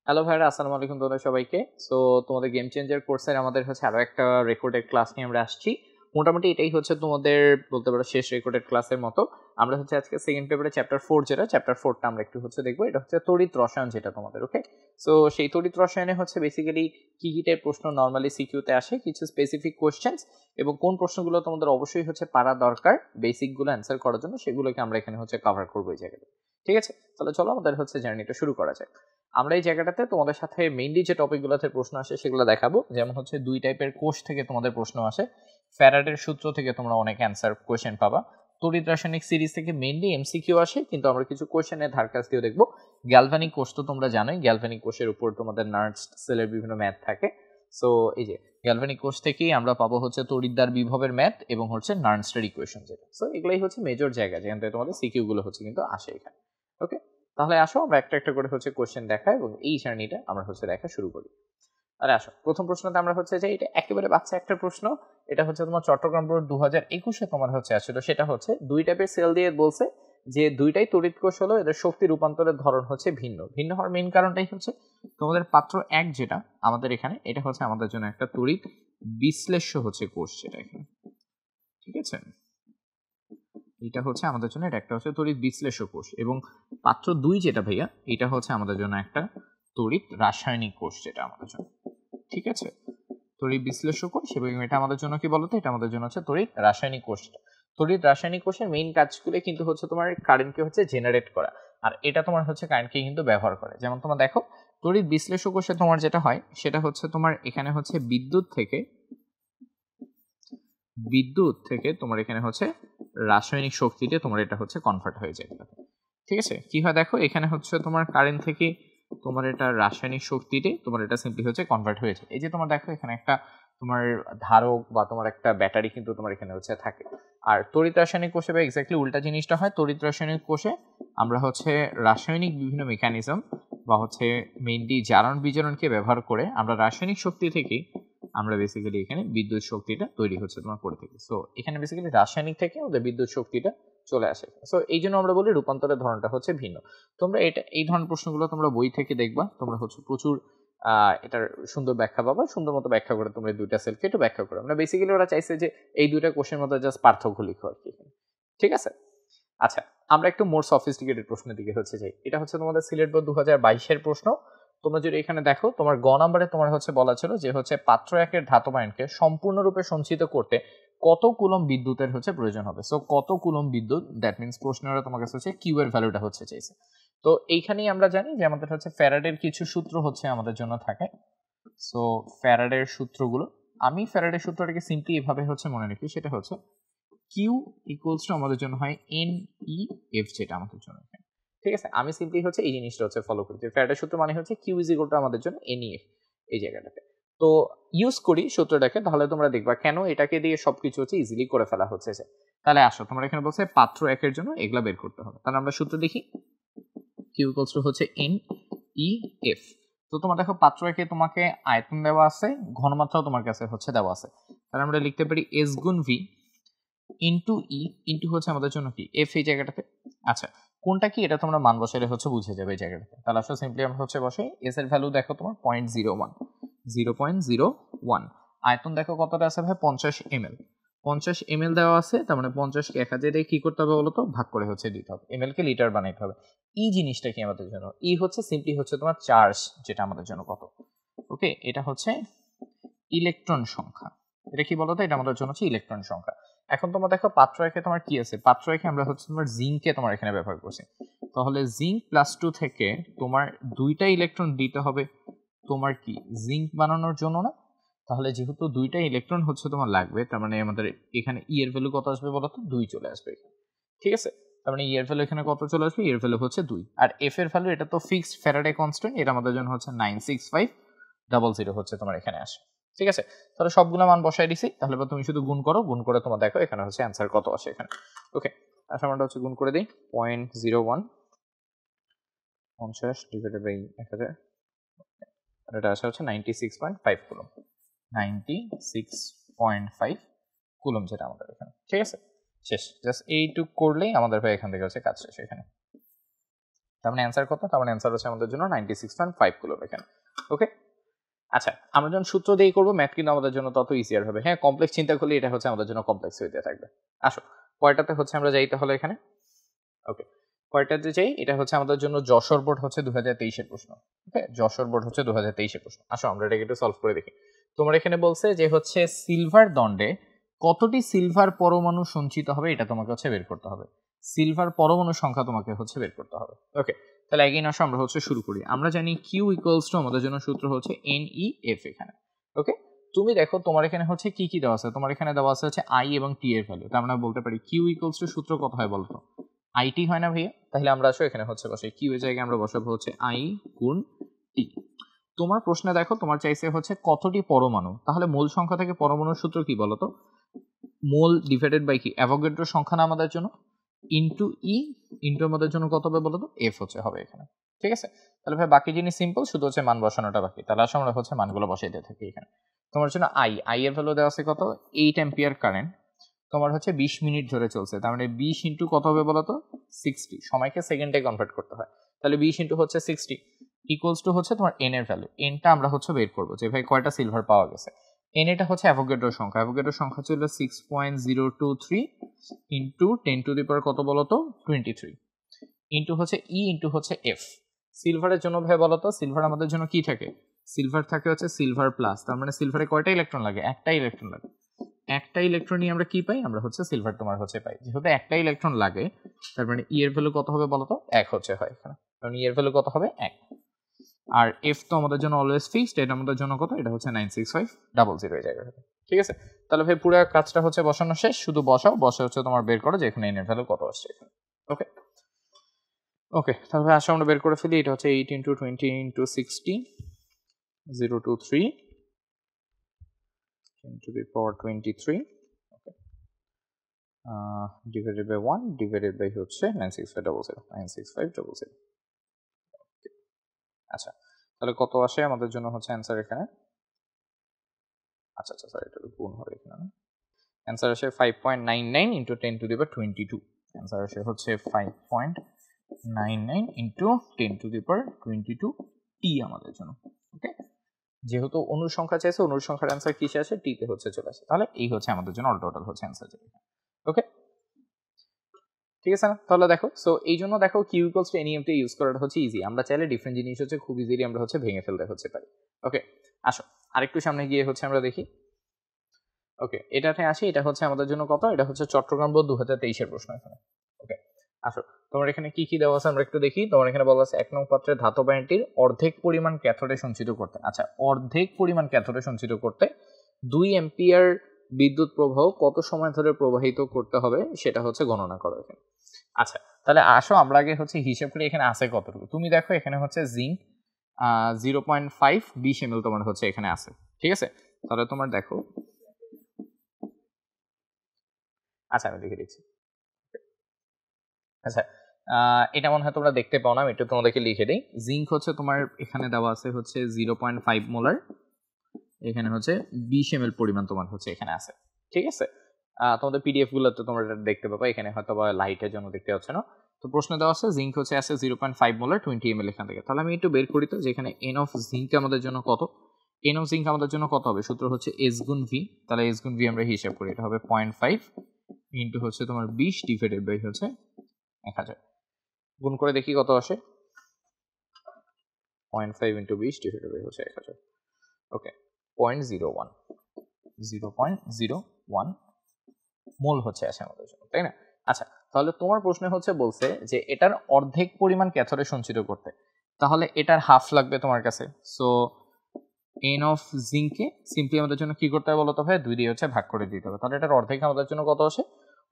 Hello ভাইরা, আসসালামু আলাইকুম তোমাদের সবাইকে। সো তোমাদের গেম চেঞ্জার কোর্সের আমাদের হচ্ছে আরো একটা রেকর্ডেড ক্লাস নিয়ে আমরা আসছি। মোটামুটি এটাই হচ্ছে তোমাদের বলতে পারো শেষ রেকর্ডেড ক্লাসের মতো। আমরা হচ্ছে আজকে সেকেন্ড পেপারে চ্যাপ্টার 4 যেটা চ্যাপ্টার 4টা আমরা একটু হচ্ছে দেখবো। এটা হচ্ছে তড়িৎ রসায়ন যেটা তোমাদের, ওকে। সো সেই তড়িৎ রসায়নে হচ্ছে বেসিক্যালি কি টাইপ প্রশ্ন নর্মালি সিকিউতে আসে, কিছু স্পেসিফিক কোশ্চেন্স এবং কোন প্রশ্নগুলো তোমাদের অবশ্যই হচ্ছে পারা দরকার বেসিকগুলো অ্যান্সার করার জন্য, সেগুলোকে আমরা এখানে হচ্ছে কভার করবো এই জায়গাটা। ঠিক আছে, তাহলে চলো আমাদের হচ্ছে জার্নিটা শুরু করা যাক। আমরা এই জায়গাটাতে তোমাদের সাথে মেইনলি যে টপিকগুলোতে প্রশ্ন আসে সেগুলো দেখাবো। যেমন হচ্ছে দুই টাইপের কোষ থেকে তোমাদের প্রশ্ন আসে। ফ্যারাডের সূত্র থেকে তোমরা অনেক অ্যান্সার কোয়েশ্চেন পাবা। তড়িৎ রাসায়নিক সিরিজ থেকে মেইনলি এমসিকিউ আসে, কিন্তু আমরা কিছু কোয়েশ্চেনের ধার কাছ দিয়েও দেখবো। গ্যালভানিক কোষ তো তোমরা জানোই, গ্যালভানিক কোষের উপর তোমাদের নার্স সেলের বিভিন্ন ম্যাথ থাকে। সো এই যে গ্যালভানিক কোষ থেকেই আমরা পাবো হচ্ছে তড়িৎদ্বার বিভবের ম্যাথ এবং হচ্ছে নার্নস্টার ইকুয়েশন যেটা। সো এগুলাই হচ্ছে মেজর জায়গা যেখান থেকে তোমাদের সিকিউ গুলো হচ্ছে কিন্তু আসে এখানে। ওকে, তাহলে আসো আমরা একটা একটা করে হচ্ছে কোশ্চেন দেখা এবং এই জার্নিটা আমরা হচ্ছে দেখা শুরু করি। আরে আসো, প্রথম প্রশ্নতে আমরা হচ্ছে যে এটা একেবারে বাচ্চা একটা প্রশ্ন। এটা হচ্ছে তোমার চট্টগ্রাম বোর্ড 2021-এ তোমার হচ্ছে আসছিল। সেটা হচ্ছে দুই টাইপের সেল দিয়ে বলছে যে দুইটাই তড়িৎ কোষ হলো, এদের শক্তি রূপান্তরের ধরন হচ্ছে ভিন্ন ভিন্ন হওয়ার মেইন কারণটাই হচ্ছে তোমাদের পাত্র এক যেটা আমাদের এখানে, এটা হচ্ছে আমাদের জন্য একটা তড়িৎ বিশ্লেষ্য হচ্ছে কোষ যেটা এখানে। ঠিক আছে, এটা হচ্ছে আমাদের জন্য, এটা একটা হচ্ছে তড়িৎ বিশ্লেষ্য কোষ। এবং পাত্র দুই যেটা ভাইয়া, এটা হচ্ছে আমাদের জন্য একটা তড়িৎ রাসায়নিক কোষ যেটা আমাদের জন্য। ঠিক আছে, তড়িৎ বিশ্লেষ্য কোষ এবং এটা আমাদের জন্য কি বলতো, এটা আমাদের জন্য হচ্ছে তড়িৎ রাসায়নিক কোষ। তড়িৎ রাসায়নিক কোষের মেইন কাজগুলো কিন্তু হচ্ছে তোমার কারেন্টকে হচ্ছে জেনারেট করা, আর এটা তোমার হচ্ছে কারেন্টকে কিন্তু ব্যবহার করে। যেমন তোমার দেখো তড়িৎ বিশ্লেষ্য কোষে তোমার যেটা হয় সেটা হচ্ছে তোমার এখানে হচ্ছে বিদ্যুৎ থেকে তোমার এখানে হচ্ছে রাসায়নিক শক্তিতে তোমার এটা হচ্ছে কনভার্ট হয়ে যায়। ঠিক আছে, কি হয় দেখো, এখানে হচ্ছে তোমার কারেন্ট থেকে তোমার এটা রাসায়নিক শক্তিতে তোমার এটা সিম্পলি হচ্ছে কনভার্ট হয়ে যায়। এই যে তোমার দেখো এখানে একটা তোমার ধারক বা তোমার একটা ব্যাটারি কিন্তু তোমার এখানে হচ্ছে থাকে। আর তড়িৎ রাসায়নিক কোষে বা এক্স্যাক্টলি উল্টা জিনিসটা হয়। তড়িৎ রাসায়নিক কোষে আমরা হচ্ছে রাসায়নিক বিভিন্ন মেকানিজম বা হচ্ছে মেইনলি জারণ বিজারণকে ব্যবহার করে আমরা রাসায়নিক শক্তি থেকেই আমরা বেসিক্যালি এখানে বিদ্যুৎ শক্তিটা তৈরি হচ্ছে তোমার করে থাকি। সো এখানে বেসিক্যালি রাসায়নিক থেকে আমাদের বিদ্যুৎ শক্তিটা চলে আসে। সো এই জন্য আমরা বলি রূপান্তরের ধরনটা হচ্ছে ভিন্ন। তোমরা এটা এই ধরনের প্রশ্নগুলো তোমরা বই থেকে দেখবা, তোমরা হচ্ছে প্রচুর এটার সুন্দর ব্যাখ্যা পাবা। সুন্দর মতো ব্যাখ্যা করে তোমরা দুইটা সেলকে একটু ব্যাখ্যা করো। আমরা বেসিক্যালি ওরা চাইছে যে এই দুইটা কোষের মধ্যে জাস্ট পার্থক্য লিখো আর কি। ঠিক আছে, আচ্ছা আমরা একটু মোর সফিস্টিকেটেড প্রশ্নের দিকে হচ্ছে যাই। এটা হচ্ছে তোমাদের সিলেট বোর্ড 2022-এর প্রশ্ন। তোমরা যদি এখানে দেখো তোমার গ নাম্বারে তোমার হচ্ছে বলা ছিল যে হচ্ছে পাত্র একের ধাতব আয়নকে সম্পূর্ণরূপে সঞ্চিত করতে কত কুলম্ব বিদ্যুতের হচ্ছে প্রয়োজন হবে। সো কত কুলম্ব বিদ্যুৎ, দ্যাট মিনস প্রশ্নটা তোমার কাছে হচ্ছে কিউ এর ভ্যালুটা হচ্ছে চাইছে। তো এইখানেই আমরা জানি যে আমাদের হচ্ছে ফ্যারাডের কিছু সূত্র হচ্ছে আমাদের জন্য থাকে। সো ফ্যারাডের সূত্রগুলো, আমি ফ্যারাডের সূত্রটাকে সিম্পলি এভাবে হচ্ছে মনে রাখি, সেটা হচ্ছে কিউ ইকুয়ালস টু আমাদের জন্য হয় এন ই এফ যেটা আমাদের জন্য। ঠিক আছে, আমি সিম্পলি হচ্ছে এই জিনিসটা হচ্ছে ফলো করি যে ফ্যারাডের সূত্র মানে হচ্ছে কিউ ইজ ইকুয়াল টু আমাদের জন্য এন ই এফ এই জায়গাটাতে। তো ইউজ করি সূত্রটাকে, তাহলে তোমরা দেখবা কেন এটাকে দিয়ে সবকিছু হচ্ছে ইজিলি করে ফেলা হচ্ছে। তাহলে আসো তোমরা এখানে বলছে পাত্র একের জন্য এগুলা বের করতে হবে। তাহলে আমরা সূত্র দেখি, কিউ ইকুয়ালস টু হচ্ছে এন ই এফ। তো তোমার দেখো পাত্র একে তোমাকে আয়তন দেওয়া আছে, ঘনমাত্রাও তোমার কাছে হচ্ছে দেওয়া আছে। তাহলে আমরা লিখতে পারি এস গুণ ভি ইন্টু ই ইন্টু হচ্ছে আমাদের জন্য কি এফ এই জায়গাটাতে। আচ্ছা কোনটা কি এটা তোমরা মান বসাইলে হচ্ছে বুঝে যাবে এই জায়গাটাতে। তাহলে আসলে সিম্পলি আমরা হচ্ছে বসে এস এর ভ্যালু দেখো তোমার 0.01, আয়তন দেখো কতটা আছে ভাই 50 ml। 50 ml দেওয়া আছে, তার মানে 50 কে 1000 দিয়ে কি করতে হবে বলতো, ভাগ করে হচ্ছে দিতে হবে। ml কে লিটার বানাইতে হবে। ই জিনিসটা কি আমাদের জন্য, ই হচ্ছে সিম্পলি হচ্ছে তোমার চার্জ, যেটা আমাদের জন্য কত, ওকে এটা হচ্ছে ইলেকট্রন সংখ্যা। এটা কি বলতো, এটা আমাদের জন্য হচ্ছে ইলেকট্রন সংখ্যা। এখন তোমরা দেখো পাত্র একে তোমার কি আছে, পাত্র একে আমরা হচ্ছে তোমার জিঙ্ককে তোমার এখানে ব্যবহার করছি। তাহলে জিঙ্ক +2 থেকে তোমার দুইটা ইলেকট্রন দিতে হবে তোমার কি জিঙ্ক বানানোর জন্য না। তাহলে যেহেতু দুইটা ইলেকট্রন হচ্ছে তোমার লাগবে, তার মানে আমাদের এখানে ই এর ভ্যালু কত আসবে বলতো, 2 চলে আসবে। ঠিক আছে, তার মানে ই এর ভ্যালু এখানে কত চলে আসবে, এর ভ্যালু হচ্ছে 2। আর এফ এর ভ্যালু এটা তো ফিক্সড ফ্যারাডে কনস্ট্যান্ট, এটা আমাদের জন্য হচ্ছে 96500 হচ্ছে তোমার এখানে আসে। ঠিক আছে, তাহলে সবগুলো মান বসাই দিছি। তাহলে তুমি শুধু গুণ করো, গুণ করে তোমার দেখো এখানে হচ্ছে অ্যান্সার কত আসে এখানে। ওকে, আচ্ছা আমরা হচ্ছে গুণ করে দিই 0.01 50 ডিভাইডেড বাই 1000, আর এটা আসে হচ্ছে 96.5 কুলম্ব। 96.5 কুলম্ব যেটা আমাদের এখানে। ঠিক আছে, শেষ। জাস্ট এইটুক করলেই আমাদের ভাই এখান থেকে হচ্ছে কাজ শেষ এখানে। তার মানে অ্যান্সার কত? তার মানে অ্যান্সার হচ্ছে আমাদের জন্য 96.5 কুলম্ব এখানে। ওকে, আচ্ছা আমরা যখন সূত্র দিয়ে করবো ম্যাথ কিন্তু আমাদের জন্য তত ইজিয়ার হবে। হ্যাঁ, কমপ্লেক্স চিন্তা করলে এটা হচ্ছে আমাদের জন্য কমপ্লেক্স হইতে থাকবে। আসো কয়টাতে হচ্ছে আমরা যাইতে হলো এখানে। ওকে, কয়টাতে যাই? এটা হচ্ছে আমাদের জন্য যশোর বোর্ড হচ্ছে 2023-এর প্রশ্ন। ওকে, যশোর বোর্ড হচ্ছে 2023-এর প্রশ্ন। আসো আমরা এটাকে একটু সলভ করে দেখি। তোমার এখানে বলছে যে হচ্ছে সিলভার দণ্ডে কতটি সিলভার পরমাণু সঞ্চিত হবে এটা তোমাকে হচ্ছে বের করতে হবে। সিলভার পরমাণু সংখ্যা তোমাকে হচ্ছে বের করতে হবে। ওকে, তাহলে এগেইন আসো আমরা হচ্ছে শুরু করি। আমরা জানি কিউ ইকুয়ালস টু আমাদের জন্য সূত্র হচ্ছে NEF এখানে। ওকে, তুমি দেখো তোমার এখানে হচ্ছে কি কি দেওয়া আছে। তোমার এখানে দেওয়া আছে হচ্ছে আই এবং টি এর ভ্যালু। তার আমরা বলতে পারি কিউ ইকুয়ালস টু সূত্র কত হয় বলতো? আইটি হয় না ভাইয়া? তাহলে আমরা আসো এখানে হচ্ছে বসাই কিউ এর জায়গায় আমরা বসাবো হচ্ছে আই গুণ টি। তোমার প্রশ্নে দেখো তোমার চাইছে হচ্ছে কতটি পরমাণু, তাহলে মূল সংখ্যা থেকে পরমাণুর সূত্র কি বলতো? মোল ডিভাইডেড বাই কি? অ্যাভোগাড্রোর সংখ্যা না আমাদের জন্য, ইন্টু ই, ইন্টু আমাদের জন্য কত হবে বলতো? এফ হচ্ছে হবে এখানে। ঠিক আছে, তাহলে ভাই বাকি জিনিস সিম্পল, শুধু হচ্ছে মান বসানোটা বাকি। তাহলে আসলে আমরা হচ্ছে মানগুলো বসাইতে থাকি এখানে। তোমার জন্য আই এর ভ্যালু দেওয়া আছে কত? 8 অ্যাম্পিয়ার কারেন্ট তোমার হচ্ছে 20 মিনিট ধরে চলছে। তার মানে 20 ইন্টু কত হবে বলতো? 60। সময়কে সেকেন্ডে কনভার্ট করতে হয়। তাহলে 20 ইন্টু হচ্ছে 60 ইকুয়ালস টু হচ্ছে তোমার এন এর ভ্যালু। এনটা আমরা হচ্ছে বের করবো যে ভাই কয়টা সিলভার পাওয়া গেছে। এন এটা হচ্ছে অ্যাভোগাড্রোর সংখ্যা। অ্যাভোগাড্রোর সংখ্যা ছিল 6.023 ইন্টু 10 টু দি পাওয়ার কত বলতো? 23 ইন্টু হচ্ছে ই ইন্টু হচ্ছে এফ। সিলভারের জন্য ভাই বলতো, সিলভার আমাদের জন্য কি থাকে? সিলভার থাকে হচ্ছে সিলভার প্লাস। তার মানে সিলভারে কয়টা ইলেকট্রন লাগে? একটা ইলেকট্রন লাগে। একটা ইলেকট্রনই আমরা কি পাই? আমরা হচ্ছে সিলভার তোমার হচ্ছে পাই। যেহেতু একটা ইলেকট্রন লাগে তার মানে ই এর ভ্যালু কত হবে বলতো? 1 হচ্ছে হয় এখানে। কারণ ই এর ভ্যালু কত হবে? 1। আর এফ তো আমাদের জন্য অলওয়েজ ফিক্সড, এটা আমাদের জন্য কত? এটা হচ্ছে 96500 এই জায়গাটা। ঠিক আছে, তাহলে ভাই পুরো কাজটা হচ্ছে বসানো শেষ। শুধু বসাও, বসে হচ্ছে তোমার বের করো যে এখানে এন এর ভ্যালু কত আসছে এখানে। ওকে ওকে, তাহলে আসলে আমরা বের করে ফেলি। এটা হচ্ছে 8 into 20 into 60 023 into the power 23 divided by 1 divided by হচ্ছে 96500 96500। আচ্ছা, তাহলে কত আসে আমাদের জন্য হচ্ছে অ্যান্সার এখানে? আচ্ছা স্যার এটা গুণ হবে এখানে। অ্যান্সার আসে 5.99 into 10 to the power 22। Answer আসে হচ্ছে 5.99 ইন্টু 10 টু দি পাওয়ার 22 টি আমাদের জন্য। ওকে, যেহেতু অনুর সংখ্যা চাইছে, অনুর সংখ্যার অ্যান্সার কিসে আসে? টিতে হচ্ছে চলে আসে। তাহলে এই হচ্ছে আমাদের জন্য অল টোটাল হচ্ছে অ্যান্সার যেটা। ওকে, ঠিক আছে না? তাহলে দেখো, সো এই জন্য দেখো Q equals to NEFT use করাটা হচ্ছে ইজি। আমরা চাইলে ডিফারেন্ট জিনিস হচ্ছে খুব ইজিলি আমরা হচ্ছে ভেঙে ফেলতে হচ্ছে পারি। ওকে, আসো আরেকটু সামনে গিয়ে হচ্ছে আমরা দেখি। ওকে, এটাতে আসি। এটা হচ্ছে আমাদের জন্য কত? এটা হচ্ছে চট্টগ্রাম বোর্ড 2023-এর প্রশ্ন এখানে। ওকে, আসো তোমার এখানে কি কি দেওয়া আছে আমরা একটু দেখি। তোমার এখানে বলা আছে 1 নং পাত্রে ধাতব আয়নটির অর্ধেক পরিমাণ ক্যাথোডে সঞ্চিত করতে। আচ্ছা, অর্ধেক পরিমাণ ক্যাথোডে সঞ্চিত করতে 2 অ্যাম্পিয়ার বিদ্যুৎ প্রবাহ কত সময় ধরে প্রবাহিত করতে হবে সেটা হচ্ছে গণনা করো এখানে। আচ্ছা, তাহলে আসো আমরা আগে হচ্ছে হিসাব করি এখানে আছে কতটুকু। তুমি দেখো এখানে হচ্ছে জিঙ্ক 0.5 20 ml তোমার হচ্ছে এখানে আছে। ঠিক আছে, তাহলে তোমার দেখো, আচ্ছা আমি লিখে দিচ্ছি। আচ্ছা, এটা মনে হয় তোমরা দেখতে পাও না, আমি একটু তোমাদেরকে লিখে দিই। জিঙ্ক হচ্ছে তোমার এখানে দেওয়া আছে হচ্ছে 0.5 মোলার, এখানে হচ্ছে 20 ml পরিমাণ তোমার হচ্ছে এখানে আছে। ঠিক আছে, তোমাদের পিডিএফ গুলোতে তোমরা এটা দেখতে পাবা। এখানে হয়তো বা লাইটের জন্য দেখতে পাচ্ছ না। তো প্রশ্ন দেওয়া আছে জিঙ্ক হচ্ছে আছে 0.5 মোলার 20 ml এখান থেকে। তাহলে আমি একটু বের করি তো যে এখানে এন অফ জিঙ্ক আমাদের জন্য কত। এন অফ জিঙ্ক আমাদের জন্য কত হবে? সূত্র হচ্ছে এস গুণ ভি। তাহলে এস গুণ ভি আমরা হিসাব করি, এটা হবে 0.5 ইন্টু হচ্ছে তোমার 20 ডিভাইডেড বাই হচ্ছে 1000। গুণ করে দেখি কত আসে। 0.5 ইন্টু 20 ডিভাইডেড বাই হচ্ছে 1000। ওকে, 0.01 মোল হচ্ছে আসে আমাদের জন্য, তাই না? আচ্ছা, তাহলে তোমার প্রশ্ন হচ্ছে বলছে যে এটার অর্ধেক পরিমাণ ক্যাথোডে সঞ্চিত করতে, তাহলে এটার হাফ লাগবে তোমার কাছে। সো এন অফ জিঙ্ককে সিম্পলি আমাদের জন্য কি করতে হবে বলো তো ভাই? 2 দিয়ে হচ্ছে ভাগ করে দিতে হবে। তাহলে এটার অর্ধেক আমাদের জন্য কত আসে?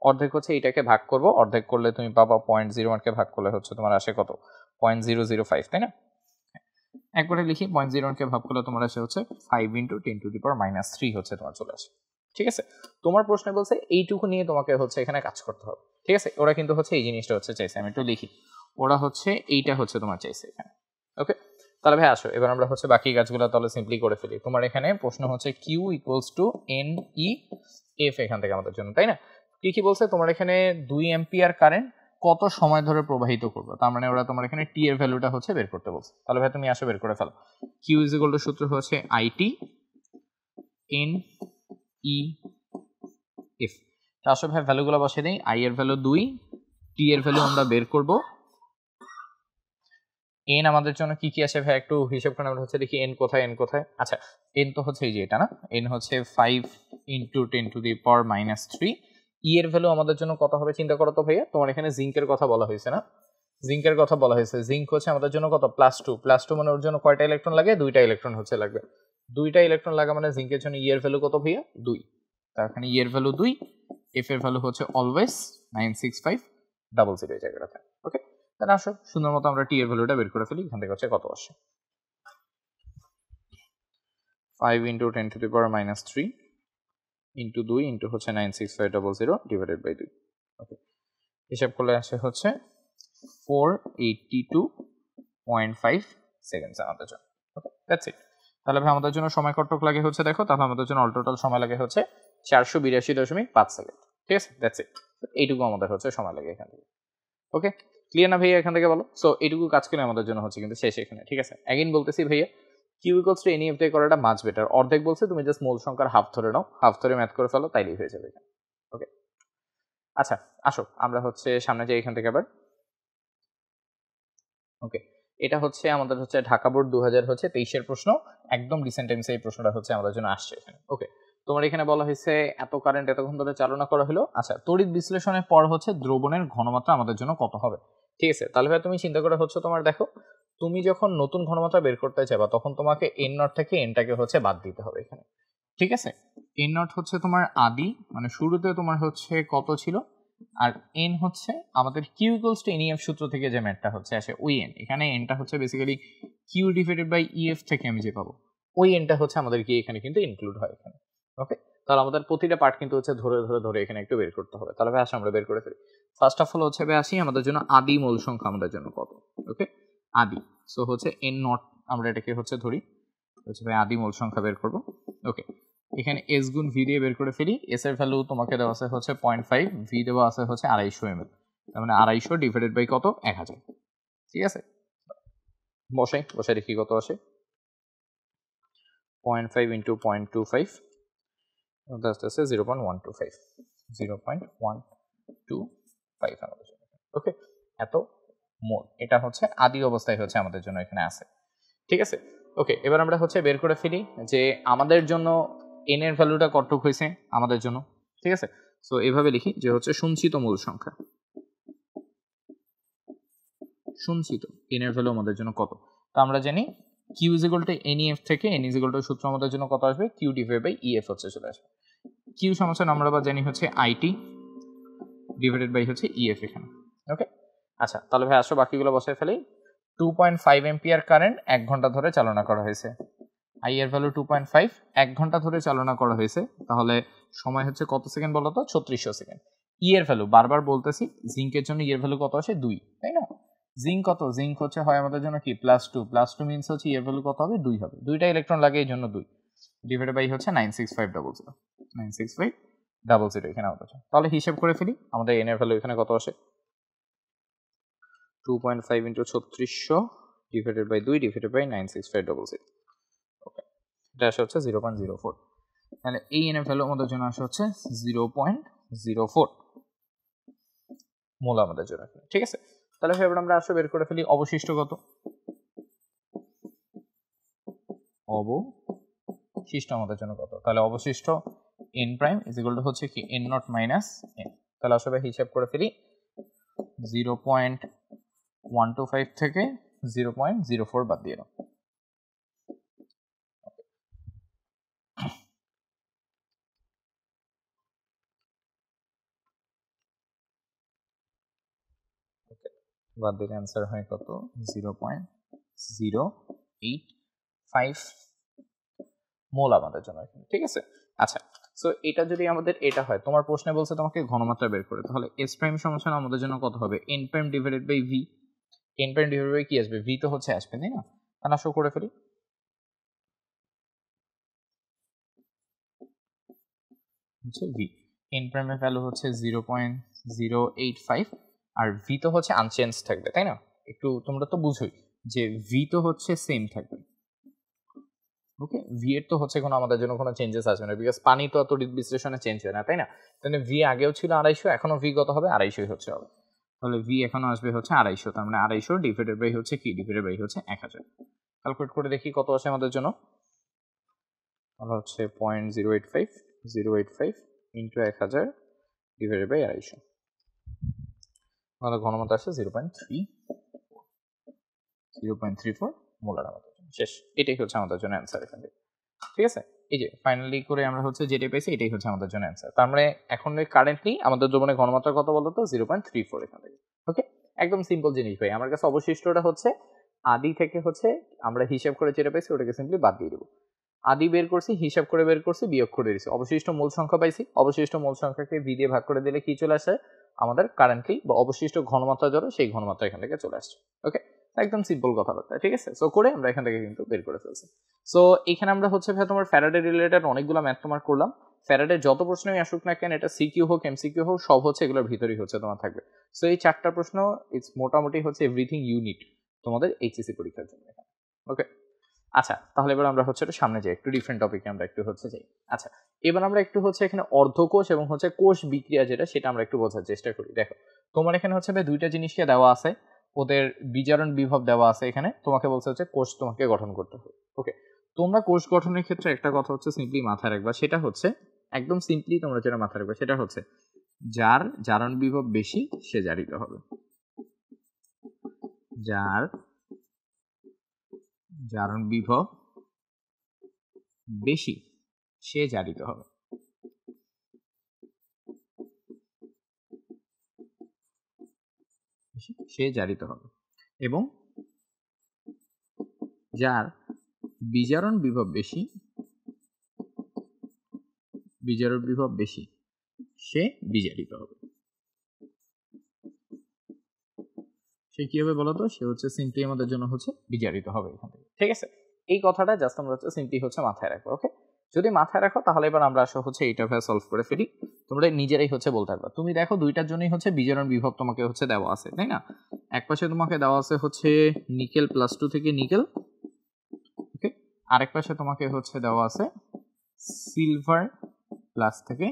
অর্ধেক হচ্ছে এইটাকে ভাগ করবো, অর্ধেক করলে তুমি পাবা 0.01কে ভাগ করলে হচ্ছে তোমার আসে কত? 0.005, তাই না? একবারে লিখি 0.01কে ভাগ করলে তোমার আসে হচ্ছে 5 ইন্টু 10 টু দি পাওয়ার -3 হচ্ছে তোমার চলে আসে। ঠিক আছে, তোমার প্রশ্নে বলছে এইটুকু নিয়ে তোমাকে হচ্ছে এখানে কাজ করতে হবে। ঠিক আছে, ওরা কিন্তু হচ্ছে এই জিনিসটা হচ্ছে চাইছে, আমি একটু লিখি। ওরা হচ্ছে এইটা হচ্ছে তোমার চাইছে এখানে। ওকে, তাহলে ভাই আসো এবার আমরা হচ্ছে বাকি কাজগুলো তাহলে সিম্পলি করে ফেলি। তোমার এখানে প্রশ্ন হচ্ছে Q equals to N E F এখান থেকে আমাদের জন্য, তাই না? কি কি বলছে তোমার এখানে? 2 অ্যাম্পিয়ার কারেন্ট কত সময় ধরে প্রবাহিত করবে, তার মানে ওরা তোমার এখানে টি এর ভ্যালুটা হচ্ছে বের করতে বলছে। তাহলে ভাই তুমি আসো বের করে ফেলো। কিউ ইজ ইকুয়াল টু সূত্র হচ্ছে আইটি এন ই এফ। তা আসো ভাই ভ্যালুগুলো বসে দেই। আই এর ভ্যালু 2, টি এর ভ্যালু আমরা বের করব। এন আমাদের জন্য কি কি আসে ভাই একটু হিসাব করে আমরা হচ্ছে দেখি এন কোথায়, এন কোথায়। আচ্ছা এন তো হচ্ছে এই যে এটা না, এন হচ্ছে 5 × 10⁻³ ই এর ভ্যালু আমাদের জন্য কত হবে চিন্তা করো তো ভাইয়া। তোমার এখানে জিঙ্কের কথা বলা হয়েছে না, জিঙ্কের কথা বলা হয়েছে। জিঙ্ক হচ্ছে আমাদের জন্য কত +2 মানে ওর জন্য কয়টা ইলেকট্রন লাগে, 2টা ইলেকট্রন হচ্ছে লাগবে। 2টা ইলেকট্রন লাগা মানে জিঙ্কের জন্য ই এর ভ্যালু কত ভাইয়া 2। তার এখানে ই এর ভ্যালু 2, এফ এর ভ্যালু হচ্ছে অলওয়েজ 96500 এই জায়গাটাতে। ওকে তাহলে আসো সুন্দর মতো আমরা টি এর ভ্যালুটা বের করে ফেলি। এখান থেকে হচ্ছে কত আসে 5 × 10⁻³ ইন্টু 2 ইন্টু হচ্ছে 96500 ডিভাইডেড বাই 2। ওকে হিসাব করলে আসে হচ্ছে 482.5 সেকেন্ডস আমাদের জন্য। Okay that's it. তাহলে ভাই আমাদের জন্য সময় কতটুকু লাগে হচ্ছে দেখো, তাহলে আমাদের জন্য অল টোটাল সময় লাগে হচ্ছে 482.5 সেকেন্ড। ঠিক আছে দ্যাটস ইট। এইটুকু আমাদের হচ্ছে সময় লাগে এখান থেকে। ওকে ক্লিয়ার না ভাইয়া এখান থেকে বলো। সো এইটুকু কাজ করে আমাদের জন্য হচ্ছে কিন্তু শেষ এখানে। ঠিক আছে অ্যাগেইন বলতেছি ভাইয়া কিউ ইকুয়ালস টু এনইএফ দিয়ে করাটা মাছ বেটার। অর্ধেক বলছে তুমি জাস্ট মূল সংখ্যার হাফ ধরে নাও, হাফ ধরে ম্যাথ করে ফেলো তাইলেই হয়ে যাবে এখানে। ওকে আচ্ছা আসো আমরা হচ্ছে সামনে যাই এখান থেকে আবার। ওকে এটা হচ্ছে আমাদের হচ্ছে ঢাকা বোর্ড 2023 প্রশ্ন, একদম রিসেন্ট টাইমসে এই প্রশ্নটা হচ্ছে আমাদের জন্য আসছে এখানে। ওকে তোমার এখানে বলা হয়েছে এত কারেন্ট এতক্ষণ ধরে চালনা করা হলো। আচ্ছা তড়িৎ বিশ্লেষণের পর হচ্ছে দ্রবণের ঘনমাত্রা আমাদের জন্য কত হবে। ঠিক আছে তাহলে ভাই তুমি চিন্তা করে হচ্ছে তোমার দেখো তুমি যখন নতুন ঘনমাত্রা বের করতে যাবা তখন তোমাকে এন নট থেকে এনটাকে হচ্ছে বাদ দিতে হবে এখানে। ঠিক আছে এন নট হচ্ছে তোমার আদি মানে শুরুতে তোমার হচ্ছে কত ছিল, আর এন হচ্ছে আমাদের কিউ ইকুয়ালস টু এনইএফ সূত্র থেকে যে ম্যাথটা হচ্ছে আসে ওই এন। এখানে এনটা হচ্ছে basically Q divided by EF থেকে আমি যে পাবো ওই এনটা হচ্ছে আমাদের কি এখানে কিন্তু ইনক্লুড হয় এখানে। ওকে তাহলে আমাদের প্রতিটা পার্ট কিন্তু হচ্ছে ধরে ধরে ধরে এখানে একটু বের করতে হবে। তাহলে ভাই আসে আমরা বের করে ফেলি। ফার্স্ট অফ অল হচ্ছে ভাই আসি আমাদের জন্য আদি মূল সংখ্যা আমাদের জন্য কত। ওকে আদি সো হচ্ছে এন নট আমরা এটাকে হচ্ছে ধরি হচ্ছে ভাই আদি মূল সংখ্যা বের করব। ওকে এখানে এস গুণ ভি দিয়ে বের করে ফেলি। এস এর ভ্যালু তোমাকে দেওয়া আছে হচ্ছে 0.5, ভি দেওয়া আছে হচ্ছে 250 ml, তার মানে 250 ডিভাইডেড বাই কত 1000। ঠিক আছে বসাই বসাই দেখি কত আসে 0.5 × 0.25 আস্তে আস্তে 0.125 0.125 আমাদের জন্য। ওকে এত মোল এটা হচ্ছে আদি অবস্থায় হচ্ছে আমাদের জন্য এখানে আছে। ঠিক আছে ওকে এবার আমরা হচ্ছে বের করে ফেলি যে আমাদের জন্য এন এর ভ্যালুটা কতটুকু হয়েছে আমাদের জন্য। ঠিক আছে সো এভাবে লিখি যে হচ্ছে সঞ্চিত মূল সংখ্যা, সঞ্চিত এন এর ভ্যালু আমাদের জন্য কত। তো আমরা জানি Q is equal to NEF থেকে এন ইজ ইকুয়াল টু সূত্র আমাদের জন্য কত আসবে কিউ ডিভাইড বাই ইএফ হচ্ছে চলে আসবে। কিউ সমান আমরা আবার জানি হচ্ছে আইটি ডিভাইডেড বাই হচ্ছে ইএফ এখানে। ওকে আচ্ছা তাহলে ভাই আসো বাকিগুলো বসায় ফেলি। 2.5 এম্পিয়ার কারেন্ট 1 ঘন্টা ধরে চালনা করা হয়েছে। আই এর ভ্যালু 2.5 1 ঘন্টা ধরে চালনা করা হয়েছে, তাহলে সময় হচ্ছে কত সেকেন্ড বলো তো 3600 সেকেন্ড। ই এর ভ্যালু বারবার বলতেছি জিঙ্কের জন্য ই এর ভ্যালু কত আসে 2 তাই না। জিঙ্ক কত জিঙ্ক হচ্ছে হয় আমাদের জন্য কি +2 মিনস হচ্ছে ই এর ভ্যালু কত হবে 2 হবে, 2টা ইলেকট্রন লাগে এই জন্য 2 ডিভাইডেড বাই হচ্ছে 96500 এখানে আমাদের। তাহলে হিসাব করে ফেলি আমাদের এন এর ভ্যালু এখানে কত আসে 2.5 × 3600 ডিভাইডেড বাই 2 ডিভাইডেড বাই 96500। ওকে এটা আসে হচ্ছে 0.04। তাহলে এই এন এর ভ্যালু আমাদের জন্য আসে হচ্ছে 0.04 মোল আমাদের জন্য। ঠিক আছে তাহলে এবার আমরা আসলে বের করে ফেলি অবশিষ্ট কত, অবশিষ্ট আমাদের জন্য কত। তাহলে অবশিষ্ট n prime is equal two হচ্ছে কি n নট মাইনাস n। তাহলে আসলে হিসাব করে ফেলি 0.125 থেকে 0.04 বাদ দিয়ে দাও। বাদ দিলে অ্যান্সার হয় কত 0.085 মোল আমাদের জন্য। ঠিক আছে আচ্ছা সো এটা যদি আমাদের এটা হয় তোমার প্রশ্নে বলছে তোমাকে ঘনমাত্রা বের করে, তাহলে এস প্রাইম সমান আমাদের জন্য কত হবে N prime divided by V. N prime divided by কি আসবে ভি তো হচ্ছে আসবে তাই না, তাহলে শো করে ফেলি হচ্ছে ভি। এন প্রাইমের ভ্যালু হচ্ছে 0.085 আর ভি তো হচ্ছে আনচেঞ্জ থাকবে, তাই না? একটু তোমরা তো বুঝোই যে ভি তো হচ্ছে সেম থাকবে। ওকে, ভি এর তো হচ্ছে কোনো আমাদের জন্য কোনো চেঞ্জেস আসবে না, বিকজ পানি তো তড়িৎ বিশ্লেষণে চেঞ্জ হয় না, তাই না? তাহলে ভি আগেও ছিল 250, এখনো ভি কত হবে? 250 হচ্ছে হবে। তাহলে ভি এখনো আসবে হচ্ছে 250, তার মানে 250 ডিভাইডেড বাই হচ্ছে কি? ডিভাইডেড বাই হচ্ছে 1000। ক্যালকুলেট করে দেখি কত আসে আমাদের জন্য। তাহলে হচ্ছে 0.085 ইন্টু 1000 ডিভাইডেড বাই 250, আমাদের ঘনমাত্রা আসে 0.34 মোলার আমাদের জন্য। শেষ, এটাই হচ্ছে আমাদের জন্য অ্যান্সার এখান থেকে। ঠিক আছে, এই যে ফাইনালি করে আমরা হচ্ছে যেটা পেয়েছি এটাই হচ্ছে আমাদের জন্য অ্যান্সার। তার মানে এখন কারেন্টলি আমাদের যৌবনের ঘনমাত্রা কত বলতো? 0.34 এখান থেকে। ওকে, একদম সিম্পল জিনিস ভাই। আমার কাছে অবশিষ্টটা হচ্ছে আদি থেকে হচ্ছে আমরা হিসাব করে যেটা পেয়েছি ওটাকে সিম্পলি বাদ দিয়ে দেবো। আদি বের করছি, হিসাব করে বের করছি, বিয়োগ করে দিয়েছি, অবশিষ্ট মূল সংখ্যা পাইছি। অবশিষ্ট মূল সংখ্যাকে ভি দিয়ে ভাগ করে দিলে কি চলে আসে? আমাদের কারেন্টলি বা অবশিষ্ট ঘনমাত্রা যত, সেই ঘনমাত্রা এখান থেকে চলে আসছে। ওকে, একদম সিম্পল কথাবার্তা। ঠিক আছে, সো করে আমরা এখান থেকে কিন্তু বের করে ফেলছি। সো এখানে আমরা হচ্ছে ভাই তোমার ফ্যারাডে রিলেটেড অনেকগুলো ম্যাথ তোমার করলাম। ফ্যারাডের যত প্রশ্নই আসুক না কেন, এটা সিকিউ হোক এমসিকিউ হোক, সব হচ্ছে এগুলোর ভিতরেই হচ্ছে তোমার থাকবে। সো এই 4টা প্রশ্ন ইটস মোটামুটি হচ্ছে এভরিথিং ইউনিট তোমাদের এইচএসসি পরীক্ষার জন্য। ওকে, আচ্ছা তাহলে এবার আমরা হচ্ছে সামনে যাই, একটু ডিফারেন্ট টপিকে আমরা একটু হচ্ছে যাই। আচ্ছা, এবার আমরা একটু হচ্ছে এখানে অর্ধকোষ এবং হচ্ছে কোষ বিক্রিয়া যেটা, সেটা আমরা একটু বোঝার চেষ্টা করি। দেখো তোমার এখানে হচ্ছে ভাই দুইটা জিনিসকে দেওয়া আছে, ওদের বিজারণ বিভব দেওয়া আছে। এখানে তোমাকে বলছে হচ্ছে কোষ তোমাকে গঠন করতে হবে। ওকে, তোমরা কোষ গঠনের ক্ষেত্রে একটা কথা হচ্ছে সিম্পলি মাথায় রাখবা, সেটা হচ্ছে একদম সিম্পলি তোমরা যেটা মাথায় রাখবা সেটা হচ্ছে যার জারণ বিভব বেশি সে জারিত হবে। যার জারণ বিভব বেশি সে জারিত হবে। সে জারিত হবে। এবং যার বিজারণ বিভব বেশি, বিজারণ বিভব বেশি সে বিজারিত হবে। সে কি হবে বলতো? সে হচ্ছে সিম্পলি আমাদের জন্য হচ্ছে বিজারিত হবে এখান থেকে। ঠিক আছে, এই কথাটা জাস্ট আমরা হচ্ছে সিম্পলি হচ্ছে মাথায় রাখবো। ওকে, যদি মাথায় রাখো তাহলে এবার আমরা আসলে হচ্ছে এইটা ভাবে সলভ করে ফেলি। তোমরা নিজেরাই হচ্ছে বলতে পারবা। তুমি দেখো দুইটার জন্যই হচ্ছে বিজারণ বিভব তোমাকে হচ্ছে দেওয়া আছে, তাই না? এক পাশে তোমাকে দেওয়া আছে হচ্ছে নিকেল +2 থেকে নিকেল। ওকে, আরেক পাশে তোমাকে হচ্ছে দেওয়া আছে সিলভার প্লাস থেকে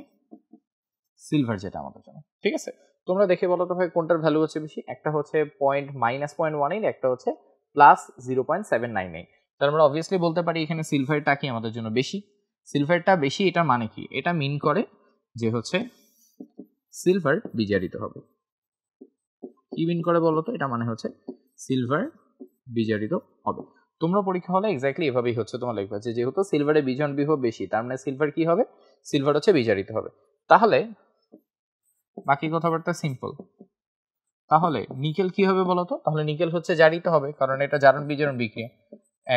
সিলভার, যেটা আমাদের জন্য। ঠিক আছে, তোমরা দেখে বলো তো ভাই কোনটার ভ্যালু হচ্ছে বেশি? একটা হচ্ছে -0.18, একটা হচ্ছে +0.799। তার আমরা অবভিয়াসলি বলতে পারি এখানে সিলভারটা কি আমাদের জন্য বেশি। সিলভারটা বেশি, এটা মানে কি? এটা মিন করে যে হচ্ছে সিলভার বিজারিত হবে। কি মিন করে বলো তো? এটা মানে হচ্ছে সিলভার বিজারিত হবে। তোমরা পরীক্ষা হলে এক্স্যাক্টলি এভাবেই হচ্ছে তোমার লিখবে যে যেহেতু সিলভারের বিজারণ বিভব বেশি, তার মানে সিলভার কি হবে? সিলভার হচ্ছে বিজারিত হবে। তাহলে বাকি কথাবার্তা সিম্পল। তাহলে নিকেল কি হবে বলতো? তাহলে নিকেল হচ্ছে জারিত হবে, কারণ এটা জারণ বিজারণ বিক্রিয়া।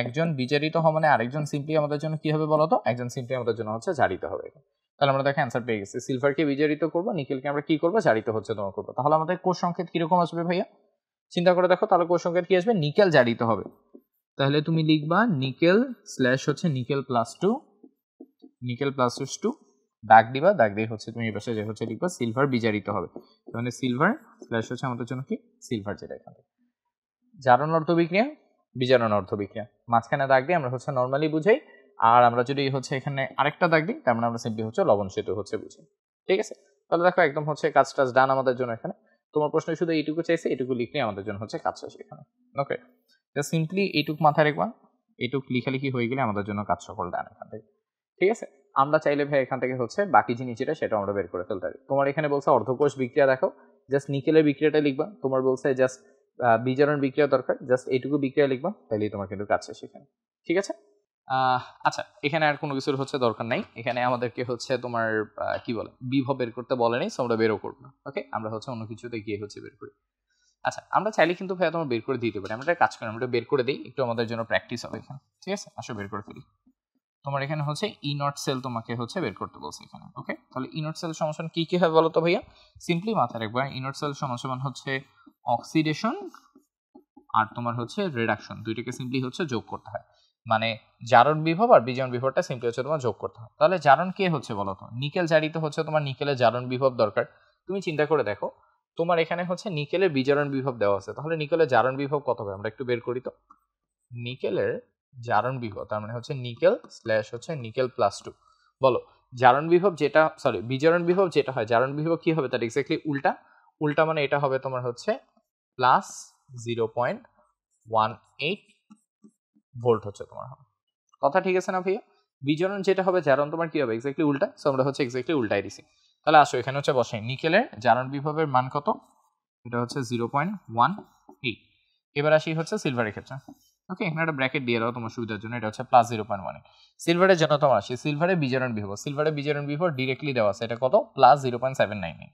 একজন বিজারিত হওয়া মানে আরেকজন সিম্পলি আমাদের জন্য কি হবে বলতো? একজন সিম্পলি আমাদের জন্য হচ্ছে জারিত হবে। তাহলে আমরা দেখো অ্যান্সার পেয়ে গেছি। সিলভারকে বিজারিত করবো, নিকেলকে আমরা কি করবো? জারিত হচ্ছে তোমার করবো। তাহলে আমাদের কোষ সংকেত কিরকম আসবে ভাইয়া? চিন্তা করে দেখো, তাহলে কোষ সংকেত কি আসবে? নিকেল জারিত হবে। তাহলে তুমি লিখবা নিকেল স্ল্যাশ হচ্ছে নিকেল +2, নিকেল +2 দাগ দিবা, দাগ দিয়ে হচ্ছে তুমি এই পাশে যে হচ্ছে লিখবা সিলভার বিজারিত হবে। তাহলে সিলভার স্ল্যাশ হচ্ছে আমাদের জন্য কি? সিলভার, যেটা এখানে জারণ অর্ধ বিক্রিয়া, বিজারণ অর্ধ বিক্রিয়া। মাঝখানে দাগ দিয়ে আমরা হচ্ছে নর্মালি বুঝাই, আর আমরা যদি হচ্ছে এখানে আরেকটা দাগ দিই তার মানে আমরা সিম্পলি হচ্ছে লবণ সেতু হচ্ছে বুঝি। ঠিক আছে, তাহলে দেখো একদম হচ্ছে কাজটা ডান আমাদের জন্য। এখানে তোমার প্রশ্ন শুধু এইটুকু চাইছে, এইটুকু লিখলে আমাদের জন্য হচ্ছে কাজ শেষ এখানে। ওকে, জাস্ট সিম্পলি এইটুকু মাথায় রাখবা, এইটুকু লেখালেখি হয়ে গেলে আমাদের জন্য কাজ সকল ডান এখান থেকে। ঠিক আছে, আমরা চাইলে ভাই এখান থেকে হচ্ছে বাকি জিনিস যেটা সেটা আমরা বের করে ফেলতে পারি। তোমার এখানে বলছে অর্ধকোষ বিক্রিয়া, দেখো জাস্ট নিকেলের বিক্রিয়াটা লিখবা। তোমার বলছে জাস্ট বিজারণ বিক্রিয়া দরকার, জাস্ট এইটুকু বিক্রিয়া লিখবা, তাহলেই তোমার কিন্তু কাজ শেষ এখানে। ঠিক আছে, আচ্ছা এখানে আর কোনো কিছুর হচ্ছে দরকার নাই। এখানে আমাদেরকে হচ্ছে তোমার কি বলে বিভব বের করতে বলে নেই, সো আমরা বেরও করবো না। ওকে, আমরা হচ্ছে অন্য কিছুতে গিয়ে হচ্ছে বের করি। আচ্ছা, আমরা চাইলে কিন্তু ভাই তোমার বের করে দিতে পারি। আমরা কাজ করি, আমরা বের করে দিই, একটু আমাদের জন্য প্র্যাকটিস হবে এখানে। ঠিক আছে, আসো বের করে ফেলি। তোমার এখানে হচ্ছে E0 সেল তোমাকে হচ্ছে বের করতে বলছে এখানে। ওকে, তাহলে E0 সেল সমান কি কি হবে বলো তো ভাইয়া? সিম্পলি মাথায় রাখবা E0 সেল সমান হচ্ছে অক্সিডেশন আর তোমার হচ্ছে রিডাকশন, দুইটাকে সিম্পলি হচ্ছে যোগ করতে হয়। মানে জারণ বিভব আর বিজারণ বিভবটা সিম্পলি হচ্ছে তোমার যোগ করতে হয়। তাহলে জারণ কে হচ্ছে বলো তো? নিকেল জারিত হচ্ছে, তোমার নিকেলের জারণ বিভব দরকার। তুমি চিন্তা করে দেখো, তোমার এখানে হচ্ছে নিকেলের বিজারণ বিভব দেওয়া আছে, তাহলে নিকেলের জারণ বিভব কত হবে আমরা একটু বের করি তো। নিকেলের জারণ বিভব তার মানে হচ্ছে নিকেল স্ল্যাশ হচ্ছে নিকেল প্লাস 2, বলো জারণ বিভব যেটা সরি বিজারণ বিভব যেটা হয়, জারণ বিভব কি হবে তার এক্স্যাক্টলি উল্টা। উল্টা মানে এটা হবে তোমার হচ্ছে প্লাস 0.18 ভোল্ট হচ্ছে তোমার হবে, কথা ঠিক আছে না ভাইয়া? বিজারণ যেটা হবে জারণ তোমার কি হবে এক্স্যাক্টলি উল্টা, সো আমরা হচ্ছে এক্স্যাক্টলি উল্টাই দিছি। তাহলে আসো এখানে হচ্ছে বসাই নিকেলের জারণ বিভবের মান কত, এটা হচ্ছে 0.18। এবার আসি হচ্ছে সিলভারের ক্ষেত্রে। ওকে, এখানে একটা ব্র্যাকেট দিয়ে দাও তোমার সুবিধার জন্য, এটা হচ্ছে প্লাস 0.1। সিলভারের জন্য তোমার আসি সিলভারের বিজারণ বিভব, সিলভারের বিজারণ বিভব ডিরেক্টলি দেওয়া আছে, এটা কত প্লাস 0.799,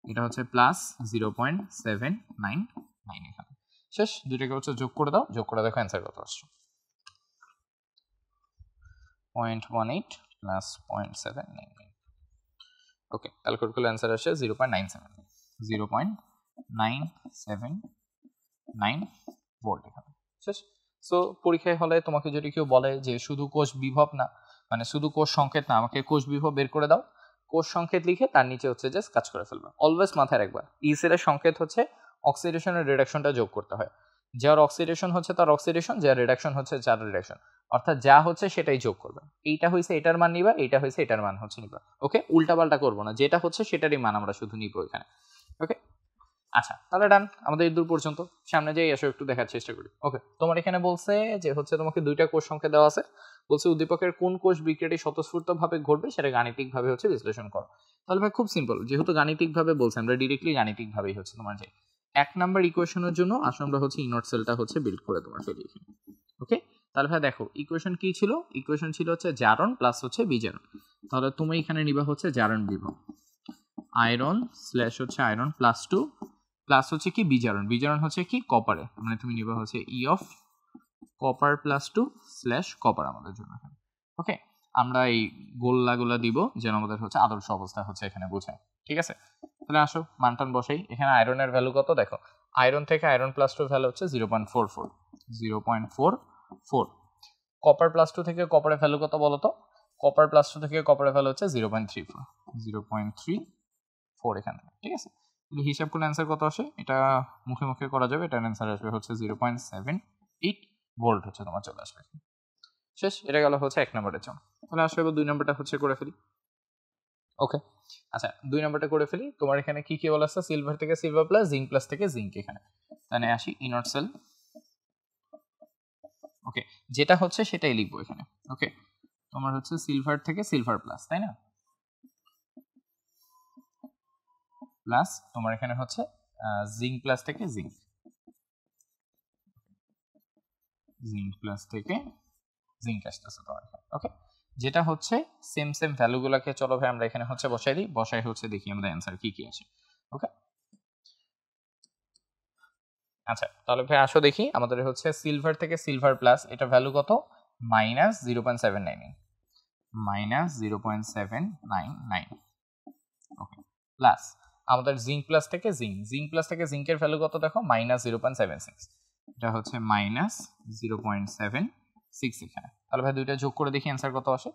এটা হচ্ছে প্লাস 0.799 এখানে শেষ। দুইটাকে হচ্ছে যোগ করে দাও, যোগ করে দেখো অ্যান্সার কত আসছে। 0.18 প্লাস 0.799। ওকে, ক্যালকুলেট করলে অ্যান্সার আসছে 0.979 ভোল্ট এখানে শেষ। সো পরীক্ষায় হলে তোমাকে যদি কেউ বলে যে শুধু কোষ বিভব না, মানে শুধু কোষ সংকেত না, আমাকে কোষ বিভব বের করে দাও, কোষ সংকেত লিখে তার নিচে হচ্ছে জাস্ট কাজ করে ফেলবে। অলওয়েজ মাথায় রাখবা ই সেলের সংকেত হচ্ছে অক্সিডেশন আর রিডাকশনটা যোগ করতে হয়, যার অক্সিডেশন হচ্ছে তার অক্সিডেশন, যার রিডাকশন হচ্ছে যার রিডাকশন, অর্থাৎ যা হচ্ছে সেটাই যোগ করবে। এইটা হয়েছে এটার মান নিবা, এইটা হয়েছে এটার মান হচ্ছে নিবা। ওকে, উল্টাপাল্টা করবো না, যেটা হচ্ছে সেটারই মান আমরা শুধু নিব এখানে। ওকে, আচ্ছা তাহলে ডান, আমাদের দূর পর্যন্ত, সামনে যাই আসো একটু দেখার চেষ্টা করি। ওকে, তোমার এখানে বলছে যে হচ্ছে তোমাকে দুইটা কোষ সংখ্যা দেওয়া আছে, বলছে উদ্দীপকের কোন কোষ বিক্রিয়াটি স্বতঃস্ফূর্তভাবে ঘটবে সেটা গাণিতিকভাবে হচ্ছে বিশ্লেষণ করো। তাহলে ভাই খুব সিম্পল, যেহেতু গাণিতিকভাবে বলছে আমরা ডিরেক্টলি গাণিতিকভাবেই হচ্ছে তোমার যে 1 নাম্বার ইকুয়েশনের জন্য আসলে আমরা হচ্ছে ইনট সেলটা হচ্ছে বিল্ড করে তোমার ফেলি এখানে। ওকে, তাহলে ভাই দেখো ইকুয়েশন কি ছিল, ইকুয়েশন ছিল হচ্ছে জারণ প্লাস হচ্ছে বিজারণ। তাহলে তুমি এখানে নিবা হচ্ছে জারণ বিভব আয়রন স্ল্যাশ হচ্ছে আয়রন প্লাস 2 প্লাস হচ্ছে কি বিজারণ, বিজারণ হচ্ছে কি কপারে, মানে তুমি নিবা হচ্ছে E of copper plus 2 slash copper আমাদের জন্য। ওকে, আমরা এই গোল্লাগুলা দিব যেন আমাদের হচ্ছে আদর্শ অবস্থা হচ্ছে এখানে বোঝায়, ঠিক আছে? তাহলে আসো মানটান বসাই। এখানে আয়রনের ভ্যালু কত দেখো, আয়রন থেকে আয়রন প্লাস 2 ভ্যালু হচ্ছে 0.44, কপার প্লাস 2 থেকে কপারের ভ্যালু কত বলো তো, কপার প্লাস 2 থেকে কপারের ভ্যালু হচ্ছে 0.34 এখানে, ঠিক আছে? হিসাব করলে অ্যান্সার কত আসে, এটা মুখে মুখে করা যাবে, এটার অ্যান্সার আসবে হচ্ছে 0.78 ভোল্ট হচ্ছে তোমার চলে আসবে শেষ। এটা গেল হচ্ছে 1 নম্বরের জন্য। তাহলে আসলে এবার 2 নম্বরটা হচ্ছে করে ফেলি। ওকে, আচ্ছা 2 নম্বরটা করে ফেলি। তোমার এখানে কি কি বলা আছে, সিলভার থেকে সিলভার প্লাস জিঙ্ক প্লাস থেকে জিঙ্ক এখানে, তাহলে আসি ইনট সেল। ওকে, যেটা হচ্ছে সেটাই লিখবো এখানে। ওকে, তোমার হচ্ছে সিলভার থেকে সিলভার প্লাস, তাই না, প্লাস তোমার এখানে হচ্ছে জিঙ্ক প্লাস থেকে জিঙ্ক, জিঙ্ক প্লাস থেকে জিঙ্ক আসতেছে তোমার এখানে। ওকে, যেটা হচ্ছে সেম সেম ভ্যালুগুলোকে চলো ভাই আমরা এখানে হচ্ছে বসাই দিই, বসাই হচ্ছে দেখি আমাদের অ্যান্সার কি কি আসে। ওকে, আচ্ছা তাহলে ভাই আসো দেখি আমাদের হচ্ছে সিলভার থেকে সিলভার প্লাস, এটা ভ্যালু কত -0.799, -0.799। ওকে, প্লাস আমাদের জিঙ্ক প্লাস থেকে জিঙ্ক, জিঙ্ক প্লাস থেকে জিঙ্কের ভ্যালু কত দেখো -0.76, এটা হচ্ছে -0.76 এখানে। তাহলে ভাই দুইটা যোগ করে দেখি অ্যান্সার কত আসে।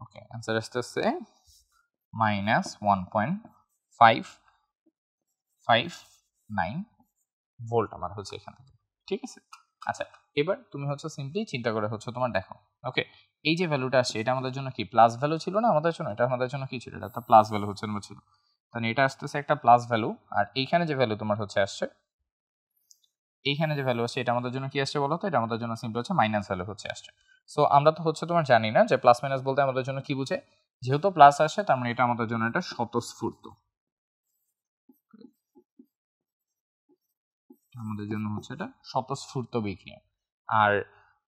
ওকে, অ্যান্সার আসতেছে -1.559 ভোল্ট আমার হচ্ছে এখান থেকে, ঠিক আছে? আচ্ছা এবার তুমি হচ্ছে সিম্পলি চিন্তা করে হচ্ছে তোমার দেখো। ওকে, এই যে ভ্যালুটা আসছে এটা আমাদের জন্য কি প্লাস ভ্যালু ছিল না আমাদের জন্য, এটা আমাদের জন্য কি ছিল, এটা একটা প্লাস ভ্যালু হচ্ছে ছিল, তাহলে এটা আসতেছে একটা প্লাস ভ্যালু। আর এইখানে যে ভ্যালু তোমার হচ্ছে আসছে, এইখানে যে ভ্যালু আসছে এটা আমাদের জন্য কি আসছে বলো তো, এটা আমাদের জন্য সিম্পল হচ্ছে মাইনাস ভ্যালু হচ্ছে আসছে। সো আমরা তো হচ্ছে তোমার জানি না যে প্লাস মাইনাস বলতে আমাদের জন্য কি বুঝে, যেহেতু প্লাস আসে তার মানে এটা আমাদের জন্য এটা স্বতঃস্ফূর্ত, আমাদের জন্য হচ্ছে এটা স্বতঃস্ফূর্ত বিক্রিয়া। আর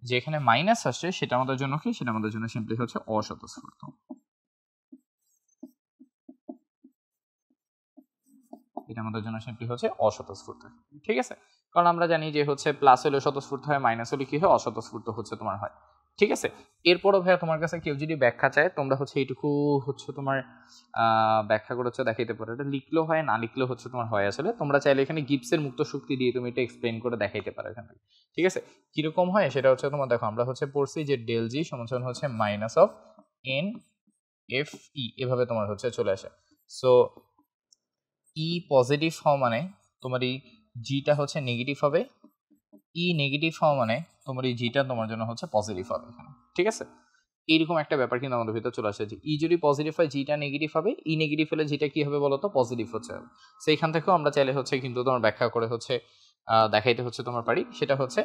যেখানে মাইনাস আসছে সেটা আমাদের জন্য কি, সেটা আমাদের জন্য সিম্পলি হচ্ছে অস্বতঃস্ফূর্ত, এটা আমাদের জন্য সিম্পলি হচ্ছে অস্বতঃস্ফূর্ত, ঠিক আছে? কারণ আমরা জানি যে হচ্ছে প্লাস হলে স্বতঃস্ফূর্ত হয়, মাইনাস হলে কি হয় অস্বতঃস্ফূর্ত হচ্ছে তোমার হয়। ঠিক আছে। এরপরও ভাইয়া তোমার কাছে কেউ যদি ব্যাখ্যা চায় তোমরা হচ্ছে এইটুকু হচ্ছে তোমার ব্যাখ্যা করে হচ্ছে দেখাইতে পারো, এটা লিখলেও হয় না লিখলেও হচ্ছে তোমার হয়। আসলে তোমরা চাইলে এখানে গিবসের মুক্ত শক্তি দিয়ে তুমি এটা এক্সপ্লেন করে দেখাইতে পারো এখান থেকে, ঠিক আছে। কিরকম হয় সেটা হচ্ছে তোমার দেখো, আমরা হচ্ছে পড়ছি যে ডেল জি সমান হচ্ছে minus of N F E, এভাবে তোমার হচ্ছে চলে আসে। সো ই পজিটিভ হওয়া মানে তোমার এই জিটা হচ্ছে নেগেটিভ হবে, ই নেগেটিভ হওয়া মানে তোমার এই জিটা তোমার জন্য হচ্ছে পজিটিভ হবে এখানে, ঠিক আছে। এইরকম একটা ব্যাপার কিন্তু আমাদের ভিতরে চলে আসে যে ই যদি পজিটিভ হয় জিটা নেগেটিভ হবে, ই নেগেটিভ হলে জিটা কি হবে বলতো, পজিটিভ হচ্ছে। সেইখান থেকেও আমরা চাইলে হচ্ছে কিন্তু তোমার ব্যাখ্যা করে হচ্ছে দেখাইতে হচ্ছে তোমার পারি, সেটা হচ্ছে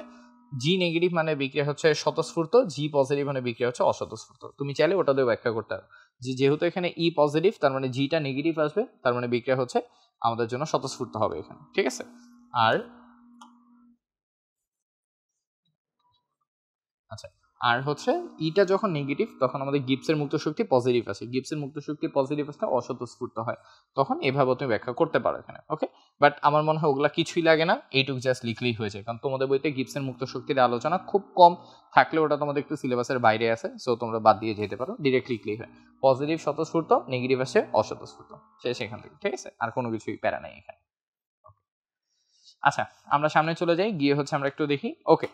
জি নেগেটিভ মানে বিক্রিয়া হচ্ছে স্বতঃস্ফূর্ত, জি পজিটিভ মানে বিক্রিয়া হচ্ছে অস্বতঃস্ফূর্ত। তুমি চাইলে ওটা দিয়ে ব্যাখ্যা করতে পারো যে যেহেতু এখানে ই পজিটিভ তার মানে জিটা নেগেটিভ আসবে, তার মানে বিক্রিয়া হচ্ছে আমাদের জন্য স্বতঃস্ফূর্ত হবে এখানে, ঠিক আছে। আর আচ্ছা, আর হচ্ছে ইটা যখন নেগেটিভ তখন আমাদের গিবসের মুক্ত শক্তি পজিটিভ আসে, গিবসের মুক্ত শক্তি পজিটিভ আসলে অস্বতঃস্ফূর্ত হয়, তখন এভাবে তুমি ব্যাখ্যা করতে পারো এখানে, ওকে। বাট আমার মনে হয় ওগুলা কিছুই লাগে না, এইটুকু জাস্ট লিখলেই হয়ে যায়, কারণ তোমাদের বইতে গিবসের মুক্ত শক্তির আলোচনা খুব কম থাকলে ওটা তোমাদের একটু সিলেবাসের বাইরে আছে, সো তোমরা বাদ দিয়ে যেতে পারো, ডিরেক্ট লিখলেই হয়। পজিটিভ স্বতঃস্ফূর্ত, নেগেটিভ আসে অস্বতঃস্ফূর্ত, সেখান থেকে, ঠিক আছে। আর কোনো কিছুই প্যারা নাই এখানে। আচ্ছা, আমরা সামনে চলে যাই, গিয়ে হচ্ছে আমরা একটু দেখি। ওকে,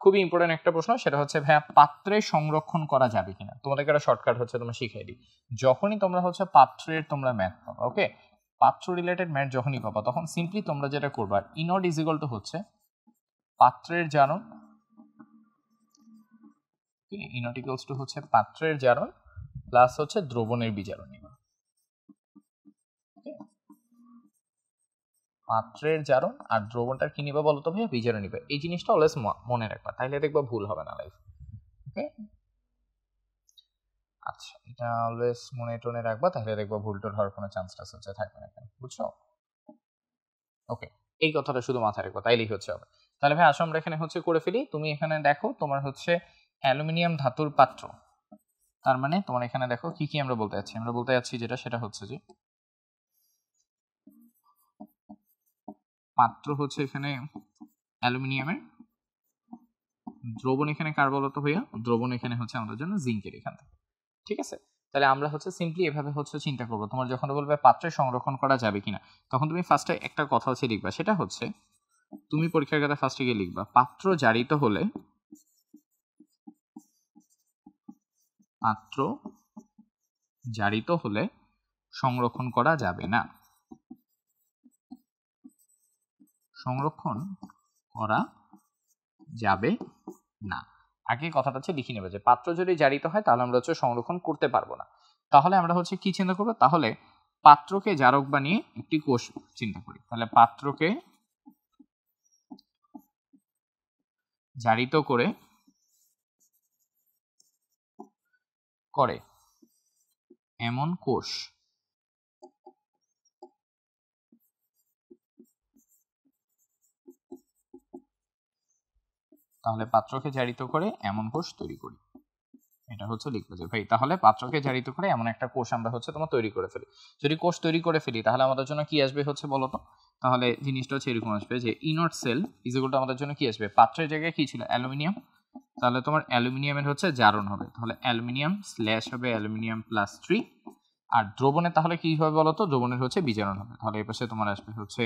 খুবই ইম্পর্টেন্ট একটা প্রশ্ন, সেটা হচ্ছে ভাইয়া পাত্রে সংরক্ষণ করা যাবে কিনা। তোমাদেরকে একটা শর্টকাট হচ্ছে তোমরা শিখাই দিই। যখনই তোমরা হচ্ছে পাত্রের তোমরা ম্যাথ পাবা, ওকে, পাত্র রিলেটেড ম্যাথ যখনই পাবা তখন সিম্পলি তোমরা যেটা করবা, ইনড ইজ ইকুয়াল টু হচ্ছে পাত্রের জারণ, ইনড ইকুয়ালস টু হচ্ছে পাত্রের জারণ প্লাস হচ্ছে দ্রবণের বিজারণ নিবা। পাত্রের জারণ আর দ্রবণটার কি নিবা বলতো ভাইয়া, বিজারণ নিবা। এই জিনিসটা অলওয়েজ মনে রাখবা, তাইলে দেখবা ভুল হবে না লাইফ, ওকে। আচ্ছা, এটা অলওয়েজ মনে টনে রাখবা, তাহলে দেখবা ভুল টুল হওয়ার কোনো চান্সটা হচ্ছে থাকবে না এখানে, বুঝছো? ওকে, এই কথাটা শুধু মাথায় রাখবা, তাইলেই হচ্ছে হবে। তাহলে ভাই আসো আমরা এখানে হচ্ছে করে ফেলি। তুমি এখানে দেখো তোমার হচ্ছে অ্যালুমিনিয়াম ধাতুর পাত্র, তার মানে তোমার এখানে দেখো কি কি আমরা বলতে যাচ্ছি, আমরা বলতে যাচ্ছি যেটা সেটা হচ্ছে যে পাত্র হচ্ছে এখানে অ্যালুমিনিয়ামের, দ্রবণ এখানে কার বলতো ভাইয়া, দ্রবণ এখানে হচ্ছে আমাদের জন্য জিঙ্কের এখান থেকে, ঠিক আছে। তাহলে আমরা হচ্ছে সিম্পলি এভাবে হচ্ছে চিন্তা করবো, তোমার যখন বলবে পাত্রে সংরক্ষণ করা যাবে কিনা, তখন তুমি ফার্স্টে একটা কথা হচ্ছে লিখবা, সেটা হচ্ছে তুমি পরীক্ষার খাতায় ফার্স্টে গিয়ে লিখবা পাত্র জারিত হলে, পাত্র জারিত হলে সংরক্ষণ করা যাবে না, সংরক্ষণ করা যাবে না। আগে কথাটা হচ্ছে লিখে নেবে যে পাত্র যদি জারিত হয় তাহলে আমরা হচ্ছে সংরক্ষণ করতে পারবো না। তাহলে আমরা হচ্ছে কি চিন্তা করবো, তাহলে পাত্রকে জারক বানিয়ে একটি কোষ চিন্তা করি। তাহলে পাত্রকে জারিত করে এমন কোষ, তাহলে পাত্রকে জারিত করে এমন কোষ তৈরি করি। এটা হচ্ছে লিখবে যে ভাই তাহলে পাত্রকে জারিত করে এমন একটা কোষ আমরা হচ্ছে তোমার তৈরি করে ফেলি। যদি কোষ তৈরি করে ফেলি তাহলে আমাদের জন্য কি আসবে হচ্ছে বলতো, তাহলে জিনিসটা হচ্ছে এরকম আসবে যে ইনট সেল ইজ ইকুয়াল টু আমাদের জন্য কি আসবে, পাত্রের জায়গায় কি ছিল অ্যালুমিনিয়াম, তাহলে তোমার অ্যালুমিনিয়ামের হচ্ছে জারণ হবে, তাহলে অ্যালুমিনিয়াম স্ল্যাশ হবে অ্যালুমিনিয়াম প্লাস 3, আর দ্রবণে তাহলে কি হবে বলতো, দ্রবণের হচ্ছে বিজারণ হবে, তাহলে এই পাশে তোমার আসবে হচ্ছে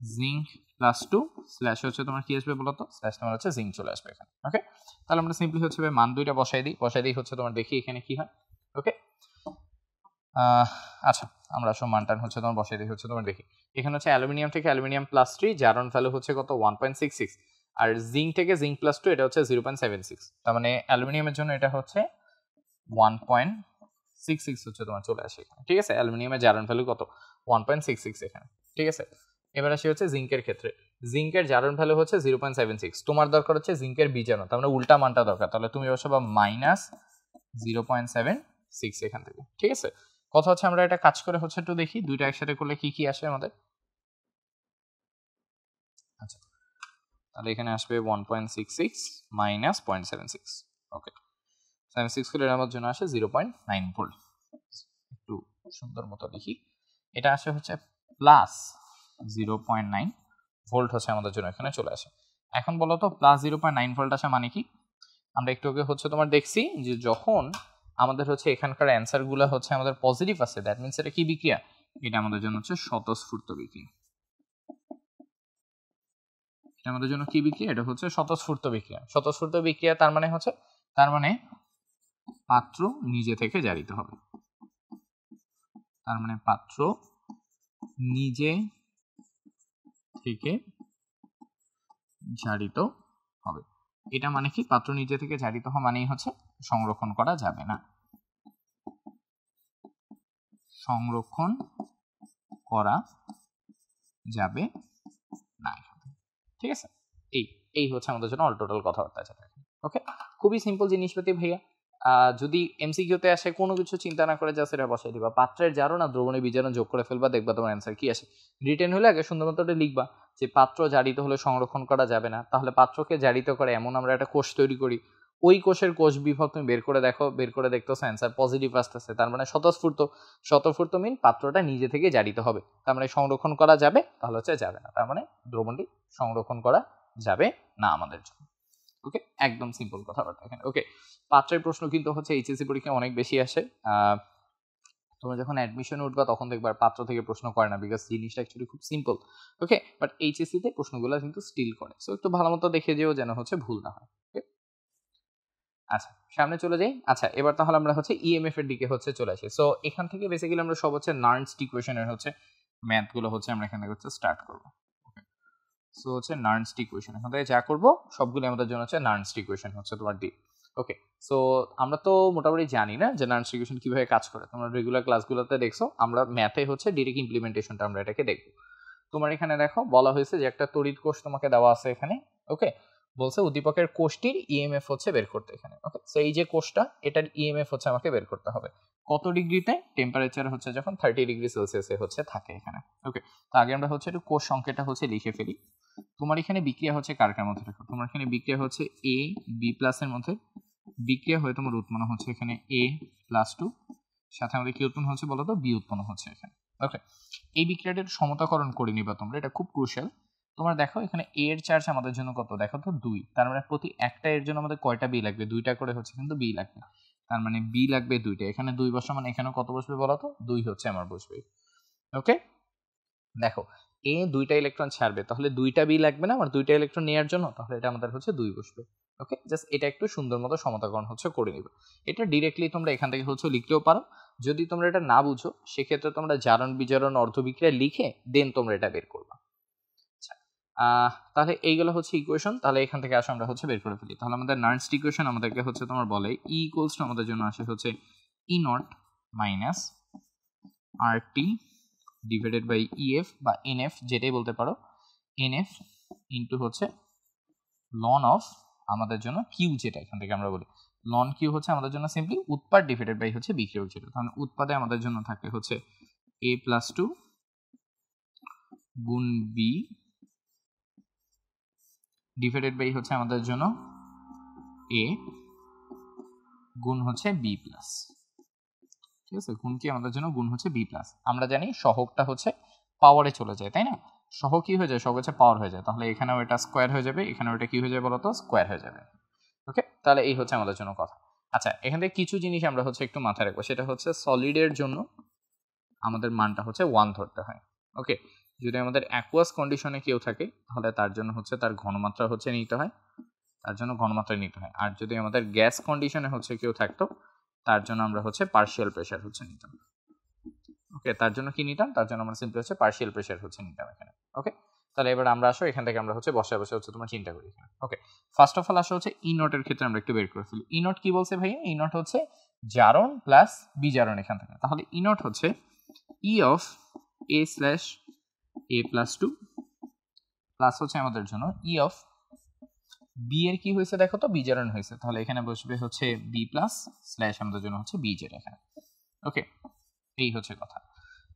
জিঙ্ক প্লাস 2 স্ল্যাশ হচ্ছে তোমার কি আসবে বলতো, স্ল্যাশ তোমার হচ্ছে জিঙ্ক চলে আসবে এখানে, ওকে। তাহলে আমরা সিম্পলি হচ্ছে মান দুইটা বসাই দিই হচ্ছে তোমার দেখি এখানে কি হয়, ওকে। আচ্ছা, আমরা সব মানটা হচ্ছে তোমার বসাই দিই হচ্ছে তোমার দেখি এখানে হচ্ছে অ্যালুমিনিয়াম থেকে অ্যালুমিনিয়াম প্লাস 3 জারণ ভ্যালু হচ্ছে কত 1.66, আর জিঙ্ক থেকে জিঙ্ক প্লাস 2 এটা হচ্ছে 0.76, তার মানে অ্যালুমিনিয়ামের জন্য এটা হচ্ছে 1.66 হচ্ছে তোমার চলে আসে এখানে, ঠিক আছে। অ্যালুমিনিয়ামের জারণ ভ্যালু কত 1.66 এখানে, ঠিক আছে। এবার আসি হচ্ছে জিঙ্কের ক্ষেত্রে, জিঙ্কের জারণ ভ্যালু হচ্ছে 0.76, তোমার দরকার হচ্ছে জিঙ্কের বিজারণ, তার মানে উল্টা মানটা দরকার, তাহলে তুমি বসাবা -0.76 এখান থেকে, ঠিক আছে। কথা হচ্ছে আমরা এটা কাজ করে হচ্ছে একটু দেখি দুইটা একসাথে করলে কি কি আসে আমাদের। আচ্ছা, তাহলে এখানে আসবে 1.66 মাইনাস 0.76, ওকে। 76 করলে আমার জন্য আসে 0.9 ভোল্ট, একটু সুন্দর মতো লিখি, এটা আসে হচ্ছে প্লাস 0.9 ভোল্ট হচ্ছে আমাদের জন্য এখানে চলে আসে। এখন বলো তো প্লাস 0.9 ভোল্ট আসে মানে কি, আমরা একটু আগে হচ্ছে তোমার দেখছি যে যখন আমাদের হচ্ছে এখানকার অ্যান্সারগুলো হচ্ছে আমাদের পজিটিভ আছে, দ্যাট মিনস এটা কি বিক্রিয়া, এটা আমাদের জন্য হচ্ছে স্বতঃস্ফূর্ত বিক্রিয়া। এটা আমাদের জন্য কি বিক্রিয়া, এটা হচ্ছে স্বতঃস্ফূর্ত বিক্রিয়া। স্বতঃস্ফূর্ত বিক্রিয়া তার মানে হচ্ছে, তার মানে পাত্র নিজে থেকে জারিত হবে, তার মানে পাত্র নিজে থেকে জারিত হবে। এটা মানে কি, পাত্র নিজে থেকে জারিত হওয়া মানেই হচ্ছে সংরক্ষণ করা যাবে না, সংরক্ষণ করা যাবে না, ঠিক আছে। এই হচ্ছে আমাদের জন্য অল টোটাল কথাবার্তা যেটা। ওকে, খুবই সিম্পল জিনিসপাতি ভাইয়া। যদি এমসিকিউতে আসে কোনো কিছু চিন্তা না করে জাস্ট এটা বসাই দিবা, পাত্রের জারণ আর দ্রবণে বিজারণ যোগ করে ফেলবা, দেখবা তোমার অ্যান্সার কি আসে। রিটেন হলে আগে সুন্দর মতো লিখবা যে পাত্র জারিত হলে সংরক্ষণ করা যাবে না, তাহলে পাত্রকে জারিত করে এমন আমরা একটা কোষ তৈরি করি, ওই কোষের কোষ বিভব তুমি বের করে দেখো, বের করে দেখতেছো অ্যান্সার পজিটিভ আসতেছে, তার মানে স্বতঃস্ফূর্ত। স্বতঃস্ফূর্ত মিন পাত্রটা নিজে থেকে জারিত হবে, তার মানে সংরক্ষণ করা যাবে, তাহলে হচ্ছে যাবে না, তার মানে দ্রবণটি সংরক্ষণ করা যাবে না আমাদের জন্য। ওকে, একদম সিম্পল কথাবার্তা এখানে। ওকে, পাত্রের প্রশ্ন কিন্তু হচ্ছে এইচএসসি পরীক্ষায় অনেক বেশি আসে। তোমরা যখন অ্যাডমিশন উঠবা তখন দেখবা পাত্র থেকে প্রশ্ন করে না, বিকজ জিনিসটা অ্যাকচুয়ালি খুব সিম্পল। ওকে, বাট এইচএসসি তে প্রশ্নগুলো কিন্তু স্টিল করে, সো একটু ভালো মতো দেখে যেও যেন হচ্ছে ভুল না হয়। ওকে, আচ্ছা সামনে চলে যাই। আচ্ছা এবার তাহলে আমরা হচ্ছে ইএমএফ এর দিকে হচ্ছে চলে আসি। সো এখান থেকে বেসিক্যালি আমরা সব হচ্ছে নার্নস্ট ইকুয়েশনের হচ্ছে ম্যাথগুলো হচ্ছে আমরা এখান থেকে হচ্ছে স্টার্ট করব। ওকে, সো হচ্ছে নার্নস্ট ইকুয়েশন এখান থেকে যা করব সবগুলো আমাদের জন্য হচ্ছে নার্নস্ট ইকুয়েশন হচ্ছে তোমার ডি। ওকে, সো আমরা তো মোটামুটি জানি না যে নার্নস্ট ইকুয়েশন কিভাবে কাজ করে, তোমরা রেগুলার ক্লাসগুলোতে দেখছো, আমরা ম্যাথে হচ্ছে ডিরেক্ট ইমপ্লিমেন্টেশনটা আমরা এটাকে দেখব। তোমার এখানে দেখো বলা হয়েছে যে একটা তড়িৎ কোষ তোমাকে দেওয়া আছে এখানে। ওকে, বলছে উদ্দীপকের কোষটির ইএমএফ হচ্ছে বের করতে এখানে। ওকে, সো এই যে কোষটা, এটার ইএমএফ হচ্ছে আমাকে বের করতে হবে কত ডিগ্রিতে, টেম্পারেচার হচ্ছে যখন 30 ডিগ্রি সেলসিয়াসে হচ্ছে থাকে এখানে। ওকে, তো আগে আমরা হচ্ছে একটু কোষ সংখ্যাটা হচ্ছে লিখে ফেলি। তোমার এখানে বিক্রিয়া হচ্ছে কার কার মধ্যে দেখো, তোমার এখানে বিক্রিয়া হচ্ছে এ বি প্লাসের মধ্যে, বিক্রিয়া হয়ে তোমার উৎপন্ন হচ্ছে এখানে এ প্লাস 2, সাথে আমাদের কি উৎপন্ন হচ্ছে বলো তো, বি উৎপন্ন হচ্ছে এখানে। ওকে, এই বিক্রিয়াটার সমতাকরণ করে নিবা তোমরা, এটা খুব ক্রুশিয়াল। তোমরা দেখো এখানে এ এর চার্জ আমাদের জন্য কত, দেখো তো 2, তার মানে প্রতি একটা এর জন্য আমাদের কয়টা বি লাগবে, 2টা করে হচ্ছে কিন্তু বি লাগবে, তার মানে বি লাগবে 2টা। এখানে 2 বসা মানে এখানেও কত বসবে বলো তো, 2 হচ্ছে আমার বসবে। ওকে, দেখো এ 2টা ইলেকট্রন ছাড়বে, তাহলে 2টা বি লাগবে না আমার 2টা ইলেকট্রন নেওয়ার জন্য, তাহলে এটা আমাদের হচ্ছে 2 বসবে। ওকে, জাস্ট এটা একটু সুন্দর মতো সমতাকরণ হচ্ছে করে নিবে। এটা ডিরেক্টলি তোমরা এখান থেকে হচ্ছে লিখতেও পারো, যদি তোমরা এটা না বুঝো সেক্ষেত্রে তোমরা জারণ বিজারণ অর্ধবিক্রিয়া লিখে দেন তোমরা এটা বের করবা। আচ্ছা, তাহলে এইগুলো হচ্ছে ইকুয়েশন, তাহলে এখান থেকে আসো আমরা হচ্ছে বের করে ফেলি। তাহলে আমাদের নার্নস্ট ইকুয়েশন আমাদেরকে হচ্ছে তোমার বলে ই ইকুয়ালস টু আমাদের জন্য আসে হচ্ছে E naught minus R T divided by EF বা এনএফ যেটাই বলতে পারো, এনএফ ইন্টু হচ্ছে লন অফ আমাদের জন্য কিউ, যেটা এখান থেকে আমরা বলি লন কিউ হচ্ছে আমাদের জন্য সিম্পলি উৎপাদ ডিভাইডেড বাই হচ্ছে বিক্রিয়ক যেটা, তাহলে উৎপাদে আমাদের জন্য থাকে হচ্ছে এ প্লাস 2 গুণ বি ডিভাইডেড বাই হচ্ছে আমাদের জন্য এ গুণ হচ্ছে বি প্লাস। ঠিক আছে, গুণ কি আমাদের জন্য গুণ হচ্ছে বি প্লাস। আমরা জানি সহগটা হচ্ছে পাওয়ারে চলে যায়, তাই না, সহগ কি হয়ে যায়, সহগ হচ্ছে পাওয়ার হয়ে যায়, তাহলে এখানেও এটা স্কোয়ার হয়ে যাবে, এখানেও এটা কি হয়ে যাবে বলতো, স্কোয়ার হয়ে যাবে। ওকে, তাহলে এই হচ্ছে আমাদের জন্য কথা। আচ্ছা, এখান থেকে কিছু জিনিস আমরা হচ্ছে একটু মাথায় রাখবো, সেটা হচ্ছে সলিডের জন্য আমাদের মানটা হচ্ছে 1 ধরতে হয়। ওকে, যদি আমাদের অ্যাকুয়াস কন্ডিশনে কেউ থাকে তাহলে তার জন্য হচ্ছে তার ঘনমাত্রা হচ্ছে নিতে হয়, তার জন্য ঘনমাত্রা নিতে হয়। আর যদি আমাদের গ্যাস কন্ডিশনে হচ্ছে কেউ থাকতো তার জন্য আমরা হচ্ছে পার্শিয়াল প্রেশার হচ্ছে নিতাম। ওকে, তার জন্য কি নিতাম, তার জন্য আমরা সিম্পলি হচ্ছে পার্শিয়াল প্রেশার হচ্ছে নিতাম এখানে। ওকে, তাহলে এবার আমরা আসো এখান থেকে আমরা হচ্ছে বসে বসে হচ্ছে তোমার চিন্তা করি এখানে। ওকে, ফার্স্ট অফ অল আসো হচ্ছে ই নটের ক্ষেত্রে আমরা একটু বের করে ফেলি। ই নট কি বলছে ভাইয়া, ই নট হচ্ছে জারণ প্লাস বিজারণ এখান থেকে, তাহলে ই নট হচ্ছে E of A slash A plus 2 plus হচ্ছে আমাদের জন্য ই অফ বি এর কি হয়েছে দেখো তো, বিজারণ হয়েছে, তাহলে এখানে বসবে হচ্ছে বি প্লাস স্ল্যাশ আমাদের জন্য হচ্ছে বি জেড এখানে। ওকে, এই হচ্ছে কথা,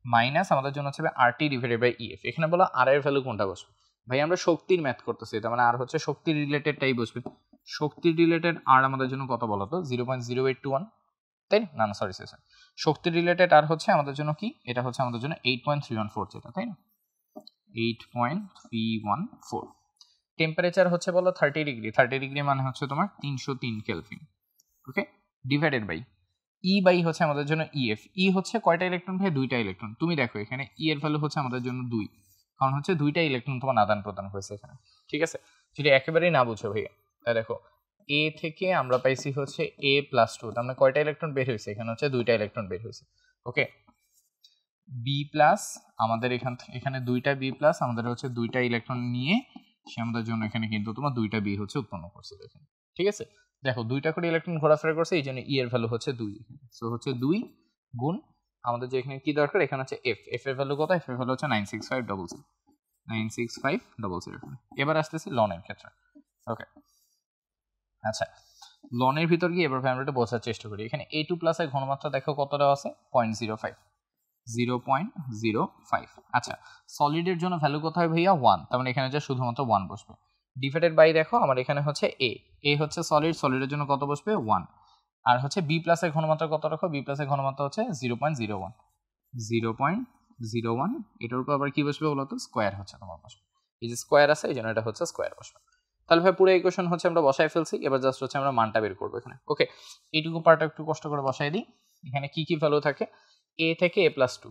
মাইনাস আমাদের জন্য হচ্ছে R T divided by EF. এখানে বলো আর এর ভ্যালু কোনটা বসবে, ভাই আমরা শক্তির ম্যাথ করতেছি, তার মানে আর হচ্ছে শক্তির রিলেটেডটাই বসবে। শক্তির রিলেটেড আর আমাদের জন্য কত বলো তো, 0.0821, তাই না, না সরি, শক্তির রিলেটেড আর হচ্ছে আমাদের জন্য কি, এটা হচ্ছে আমাদের জন্য 8.314 যেটা, তাই না, 8.314। টেম্পারেচার হচ্ছে বলো 30 ডিগ্রি, 30 ডিগ্রি মানে হচ্ছে তোমার 303 Kelvin. Okay, divided by E by হচ্ছে আমাদের জন্য ইএফ। ই হচ্ছে কয়টা ইলেকট্রন ভাই? 2টা ইলেকট্রন। তুমি দেখো এখানে ই এর ভ্যালু হচ্ছে আমাদের জন্য 2, কারণ হচ্ছে 2টা ইলেকট্রন তোমার আদান প্রদান হয়েছে এখানে। ঠিক আছে, যদি একেবারেই না বুঝো ভাইয়া, তাই দেখো এ থেকে আমরা পাইছি হচ্ছে A+2, তার মানে কয়টা ইলেকট্রন বের হয়েছে? এখানে হচ্ছে 2টা ইলেকট্রন বের হয়েছে। ওকে, বি প্লাস আমাদের এখানে 2টা বি প্লাস আমাদের হচ্ছে 2টা ইলেকট্রন নিয়ে সে আমাদের জন্য এখানে কিন্তু তোমার 2টা বি হচ্ছে উৎপন্ন করছে এখানে। ঠিক আছে, দেখো 2টা করে ইলেকট্রন ঘোরাফেরা করছে, এই জন্য ই এর ভ্যালু হচ্ছে 2। সো হচ্ছে 2 গুণ আমাদের যে এখানে কি দরকার, এখানে হচ্ছে এফ। এফ এর ভ্যালু কত? এফ এর ভ্যালু হচ্ছে 96500, 96500। এবার আসতেছি লনের ক্ষেত্রে। ওকে, আচ্ছা লনের ভিতর গিয়ে এবার আমরা একটু বোঝার চেষ্টা করি। এখানে A2 প্লাসের ঘনমাত্রা দেখো কতটা আছে? 0.05, 0.05। আচ্ছা, সলিডের জন্য ভ্যালু কত হয় ভাইয়া? 1, তার মানে এখানে যা শুধুমাত্র 1 বসবে। ডিভাইডেড বাই দেখো আমার এখানে হচ্ছে এ হচ্ছে সলিড, সলিডের জন্য কত বসবে? 1। আর হচ্ছে বি প্লাসের ঘনমাত্রা কত রাখো? বি প্লাসের ঘনমাত্রা হচ্ছে 0.01, 0.01। এটার উপর আবার কি বসবে বলতো? স্কোয়ার হচ্ছে তোমার বসবে। এই যে স্কোয়ার আছে এই জন্য এটা হচ্ছে স্কোয়ার বসবে। তাহলে ভাই পুরো ইকুয়েশন হচ্ছে আমরা বসাই ফেলছি, এবার জাস্ট হচ্ছে আমরা মানটা বের করবো এখানে। ওকে, এইটুকু পার্টটা একটু কষ্ট করে বসাই দিই। এখানে কি কি ভ্যালু থাকে? এ থেকে A+2,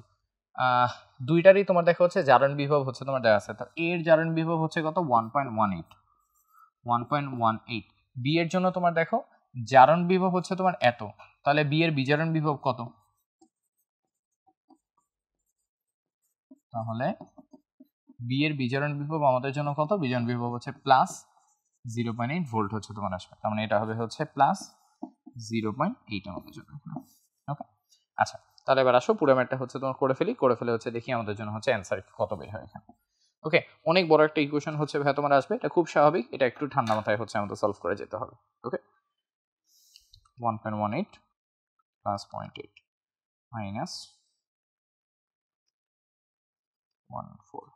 দুইটারই তোমার দেখা হচ্ছে জারণ বিভব হচ্ছে তোমার দেওয়া আছে। তো এর জারণ বিভব হচ্ছে কত? 1.18। বি এর জন্য তোমার দেখো জারণ বিভব হচ্ছে তোমার এত, তাহলে বি এর বিজারণ বিভব কত? তাহলে বি এর বিজারণ বিভব আমাদের জন্য কত? বিজারণ বিভব হচ্ছে প্লাস 0.8 ভোল্ট হচ্ছে তোমার আসবে, তার মানে এটা হবে হচ্ছে প্লাস 0.8 আমাদের জন্য। ওকে, আচ্ছা তাহলে এবার আসো পুরো ম্যাথটা হচ্ছে তোমার করে ফেলে হচ্ছে দেখি আমাদের জন্য হচ্ছে অ্যান্সার কত বের হয় এখানে। ওকে, অনেক বড় একটা ইকুয়েশন হচ্ছে ভাই তোমার আসবে, এটা খুব স্বাভাবিক, এটা একটু ঠান্ডা মাথায় হচ্ছে আমাদের সলভ করে যেতে হবে। ওকে, 1.18 প্লাস 0.8 মাইনাস 1.4,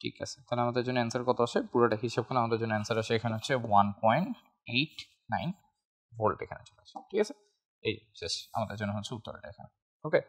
ঠিক আছে, তাহলে আমাদের জন্য অ্যান্সার কত আসে পুরোটা হিসাব করে আমাদের জন্য অ্যান্সার আসে এখানে হচ্ছে 1.89 ভোল্ট এখানে চলে আসে। ঠিক আছে, এই শেষ আমাদের জন্য হচ্ছে উত্তরটা এখানে। ওকে,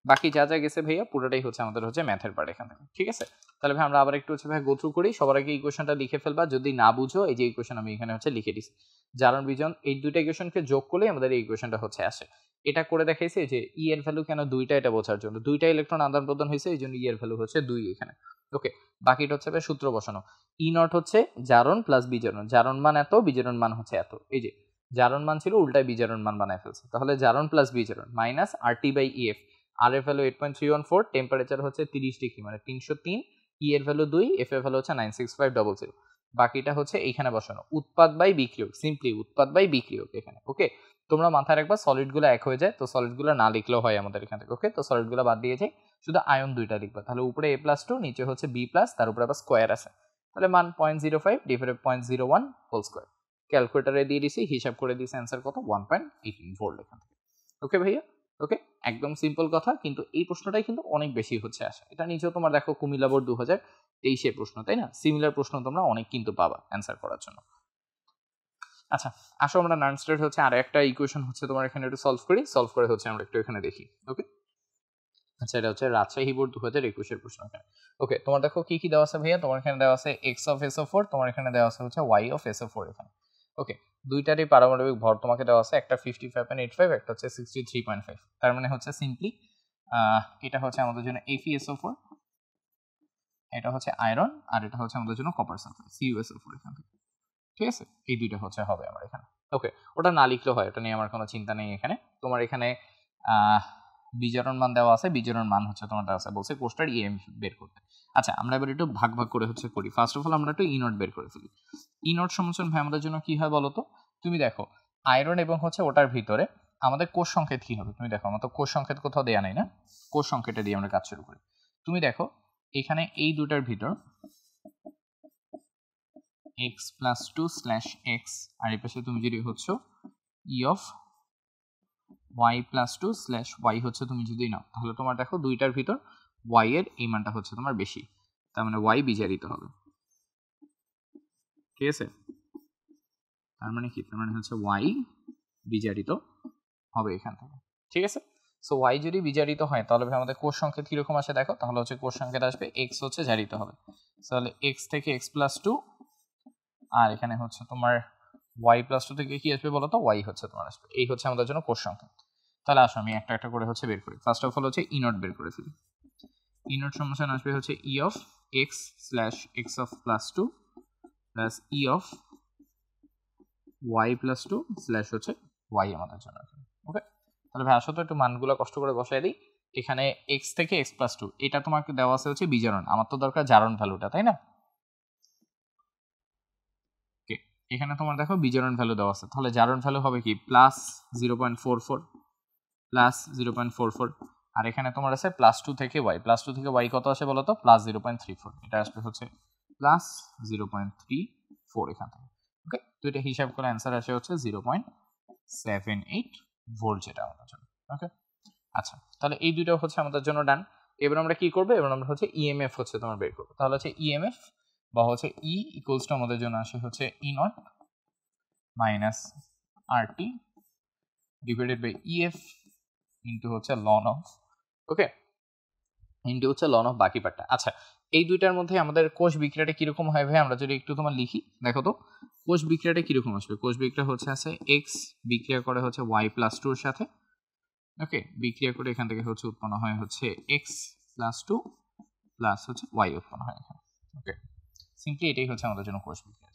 বাকি যা যা গেছে ভাইয়া পুরোটাই হচ্ছে আমাদের হচ্ছে ম্যাথের পার্ট এখান থেকে। ঠিক আছে, তাহলে ভাই আমরা আবার একটু হচ্ছে ভাই গো থ্রু করি। সবার আগে ইকুয়েশনটা লিখে ফেলবা, যদি না বুঝো এই যে ইকুয়েশন আমি এখানে হচ্ছে লিখে দিছি, জারণ বিজন এই দুইটা ইকুয়েশনকে যোগ করলে আমাদের এই ইকুয়েশনটা হচ্ছে আসে। এটা করে দেখাইছে যে ই এর ভ্যালু কেন 2টা, এটা বোঝার জন্য। 2টা ইলেকট্রন আদান প্রদান হয়েছে এই জন্য ই এর ভ্যালু হচ্ছে 2 এখানে। ওকে, বাকিটা হচ্ছে ভাই সূত্র বসানো। ই নট হচ্ছে জারণ প্লাস বিজারণ, জারণ মান এত, বিজারণ মান হচ্ছে এত। এই যে জারণ মান ছিল উল্টায় বিজারণ মান বানায় ফেলছে, তাহলে জারণ প্লাস বিজারণ মাইনাস RT বাই EF। আর এর ভ্যালু 8.314, টেম্পারেচার হচ্ছে 30 ডিগ্রি মানে 303, ই এর ভ্যালু 2, এফ এর ভ্যালু হচ্ছে 96500। বাকিটা হচ্ছে এইখানে বসানো, উৎপাদ বাই বিক্রিয়ক, সিম্পলি উৎপাদ বাই বিক্রিয়ক এখানে। ওকে, তোমরা মাথায় রাখবা সলিডগুলো এক হয়ে যায়, তো সলিডগুলো না লিখলেও হয় আমাদের এখান থেকে। ওকে, তো সলিডগুলো বাদ দিয়ে যায়, শুধু আয়ন দুইটা লিখবা। তাহলে উপরে A+2, নিচে হচ্ছে B+, তার উপরে আবার স্কোয়ার আছে, তাহলে মান 0.05 ডিভাইডেড 0.01 হোল স্কোয়ার। ক্যালকুলেটারে দিয়ে দিছি, হিসাব করে দিছি, অ্যান্সার কত? 1.18 ভোল্ট এখান থেকে। ওকে ভাইয়া, ওকে একদম সিম্পল কথা, কিন্তু এই প্রশ্নটাই কিন্তু অনেক বেশি হচ্ছে আসে। এটা নিচেও তোমার দেখো কুমিল্লা বোর্ড 2023 প্রশ্ন, তাই না? সিমিলার প্রশ্ন তোমরা অনেক কিন্তু পাবা অ্যান্সার করার জন্য। আচ্ছা আসো আমরা নান স্টেট হচ্ছে আর একটা ইকুয়েশন হচ্ছে তোমার এখানে একটু সলভ করে হচ্ছে আমরা একটু এখানে দেখি। ওকে, আচ্ছা এটা হচ্ছে রাজশাহী বোর্ড 2021 প্রশ্ন এখানে। ওকে, তোমার দেখো কি কি দেওয়া আছে ভাইয়া, তোমার এখানে দেওয়া আছে এক্স অফ SO4, তোমার এখানে দেওয়া আছে হচ্ছে ওয়াই অফ SO4 এখানে। ওকে, দুইটারই পারমাণবিক ভর তোমাকে দেওয়া আছে, একটা 55.85, একটা হচ্ছে 63.5। তার মানে হচ্ছে সিম্পলি এটা হচ্ছে আমাদের জন্য FeSO4, এটা হচ্ছে আয়রন, আর এটা হচ্ছে আমাদের জন্য কপার সালফাইড CuSO4 এখান থেকে। ঠিক আছে, এই দুইটা হচ্ছে হবে আমার এখানে। ওকে, ওটা না লিখলেও হয়, ওটা নিয়ে আমার কোনো চিন্তা নেই এখানে। তোমার এখানে বিজারণ মান দেওয়া আছে, বিজারণ মান হচ্ছে তোমার দেওয়া আছে বলছে কোষ্টার EM বের করতে। আচ্ছা আমরা এবার একটু ভাগ ভাগ করে হচ্ছে করি। ফার্স্ট অফ অল আমরা একটু ইনট বের করে ফেলি। ইনট সমীকরণ ভাই আমাদের জন্য কি হয় বলো তো? তুমি দেখো আয়রন এবং হচ্ছে ওটার ভিতরে আমাদের কোষ সংকেত কি হবে? তুমি দেখো আমার তো কোষ সংকেত কোথাও দেয়া নাই না, কোষ সংকেতটা দিয়ে আমরা কাজ শুরু করি। তুমি দেখো এখানে এই দুটার ভিতর x+2/x, আর এই পাশে তুমি যদি হচ্ছে ই অফ y+2/y হচ্ছে তুমি যদি নাও, তাহলে তোমার দেখো দুইটার ভিতর ওয়াই এর এই মানটা হচ্ছে তোমার বেশি, তার মানে ওয়াই বিজারিত হবে। ঠিক আছে, তার মানে কি, তার মানে হচ্ছে ওয়াই বিজারিত হবে এখান থেকে। ঠিক আছে, সো ওয়াই যদি বিজারিত হয় তাহলে আমাদের কোষ সংকেত কিরকম আসে দেখো, তাহলে হচ্ছে কোষ সংকেত আসবে এক্স হচ্ছে জারিত হবে, তাহলে এক্স থেকে এক্স প্লাস টু, আর এখানে হচ্ছে তোমার ওয়াই প্লাস টু থেকে কি আসবে বলো তো, ওয়াই হচ্ছে তোমার আসবে। এই হচ্ছে আমাদের জন্য কোষ সংকেত। তাহলে আসো আমি একটা একটা করে হচ্ছে বের করি। ফার্স্ট অফ অল হচ্ছে ই নট বের করে ফেলি। ই নট সমান আসবে হচ্ছে E of X slash X of plus two plus E of Y plus two slash হচ্ছে ওয়াই আমাদের জন্য। ওকে, তাহলে ভাই আসো তো একটু মানগুলো কষ্ট করে বসাই দিই। এখানে এক্স থেকে এক্স প্লাস টু, এটা তোমাকে দেওয়া আছে হচ্ছে বিজারণ, আমার তো দরকার জারণ ভ্যালুটা, তাই না? এখানে তোমার দেখো বিজারণ ভ্যালু দেওয়া আছে, তাহলে জারণ ভ্যালু হবে কি প্লাস 0.44 প্লাস 0.44, আর এখানে তোমার আছে প্লাস টু থেকে ওয়াই, প্লাস টু থেকে ওয়াই কত আসে বলো তো, প্লাস 0.34, এটা আসবে হচ্ছে প্লাস 0.34 এখান থেকে। ওকে, তো এটা হিসাব করে অ্যান্সার আসে হচ্ছে 0.78 ভোল্ট, যেটা আমাদের জন্য। ওকে, আচ্ছা, তাহলে এই দুটো হচ্ছে আমাদের জন্য ডান। এবার আমরা কি করবো, এবার আমরা হচ্ছে ইএমএফ হচ্ছে তোমার বের করবো। তাহলে হচ্ছে ইএমএফ বা হচ্ছে ই ইকুয়ালস টু আমাদের জন্য আসে হচ্ছে E naught minus R T divided by EF into হচ্ছে লন অফ, ওকে, ইন্টু হচ্ছে লন অফ বাকি পার্টটা। আচ্ছা, এই দুইটার মধ্যে আমাদের কোষ বিক্রিয়াটা কিরকম হয় ভাই, আমরা যদি একটু তোমার লিখি, দেখো তো কোষ বিক্রিয়াটা কিরকম আসবে। কোষ বিক্রিয়া হচ্ছে আছে এক্স বিক্রিয়া করে হচ্ছে ওয়াই প্লাস টুর সাথে, ওকে, বিক্রিয়া করে এখান থেকে হচ্ছে উৎপন্ন হয় হচ্ছে এক্স প্লাস টু প্লাস হচ্ছে ওয়াই উৎপন্ন হয় এখানে। ওকে, সিম্পলি এটাই হচ্ছে আমাদের জন্য কোষ বিক্রিয়া।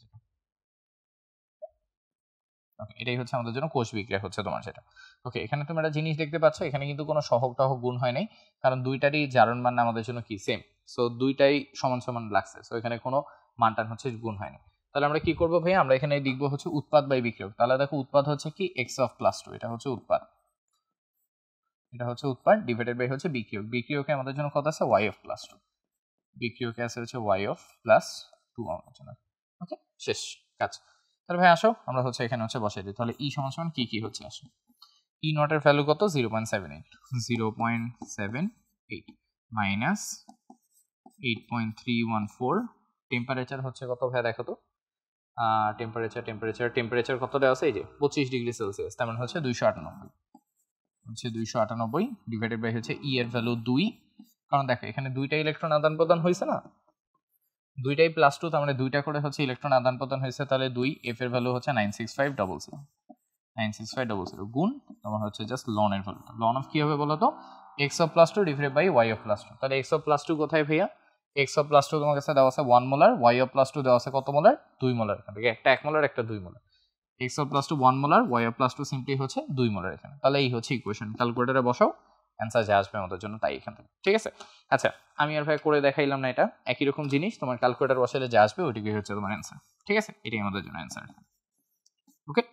ওকে, এটাই হচ্ছে আমাদের জন্য কোষ বিক্রিয়া হচ্ছে তোমার সেটা। ওকে, এখানে তুমি একটা জিনিস দেখতে পাচ্ছ, এখানে কিন্তু কোনো সহগ টহগ গুণ হয় নাই, কারণ দুইটারই জারণ মান আমাদের জন্য কি সেম, সো দুইটাই সমান সমান লাগছে, সো এখানে কোনো মানটান হচ্ছে গুণ হয়নি। তাহলে আমরা কি করবো ভাই, আমরা এখানে লিখবো হচ্ছে উৎপাদ বাই বিক্রিয়ক। তাহলে দেখো উৎপাদ হচ্ছে কি এক্স অফ প্লাস টু, এটা হচ্ছে উৎপাদ, এটা হচ্ছে উৎপাদ ডিভাইডেড বাই হচ্ছে বিক্রিয়ক। বিক্রিয়কে আমাদের জন্য কত আছে, ওয়াই অফ প্লাস টু, বিক্রিয়কে আছে হচ্ছে ওয়াই অফ প্লাস টু আমাদের জন্য। ওকে, শেষ কাজ। তাহলে ভাই আসো আমরা হচ্ছে এখানে হচ্ছে বসাই দিই। তাহলে ই সমান সমান কি কি হচ্ছে আসো, ই নটের ভ্যালু কত 0.78 মাইনাস 8.314, টেম্পারেচার হচ্ছে কত ভাই দেখো তো, টেম্পারেচার কত দেওয়া আছে, এই যে 25 ডিগ্রি সেলসিয়াস, তার মানে হচ্ছে 298, হচ্ছে 298 ডিভাইডেড বাই হচ্ছে ই এর ভ্যালু 2, কারণ দেখো এখানে দুইটা ইলেকট্রন আদান প্রদান হয়েছে না, দুইটাই প্লাস টু, তার মানে দুইটা করে হচ্ছে ইলেকট্রন আদান প্রদান হয়েছে, তাহলে 2, এফ এর ভ্যালু হচ্ছে 96500 গুণ তোমার হচ্ছে জাস্ট লন এর ভ্যালু, লন অফ কি হবে বলো তো, X of plus two divided by Y of plus two. তাহলে এক্স অফ প্লাস টু কোথায় ভাইয়া, এক্স অফ প্লাস টু তোমার কাছে দেওয়া আছে 1 molar, Y of plus two দেওয়া আছে কত মোলার, 2 মোলার, এখান থেকে একটা 1 মোলার একটা 2 molar, X of plus two 1 molar, Y of plus two simply হচ্ছে 2 মোলার এখানে। তাহলে এই হচ্ছে ইকুয়েশন, ক্যালকুলেটরে বসাও, অ্যান্সার যা আসবে আমাদের জন্য তাই এখান থেকে। ঠিক আছে, আচ্ছা আমি আর ভাই করে দেখাইলাম না, এটা একই রকম জিনিস, তোমার ক্যালকুলেটর বসালে যা আসবে ওইটাই হচ্ছে তোমার অ্যান্সার। ঠিক আছে, এটাই আমাদের জন্য অ্যান্সার। ওকে,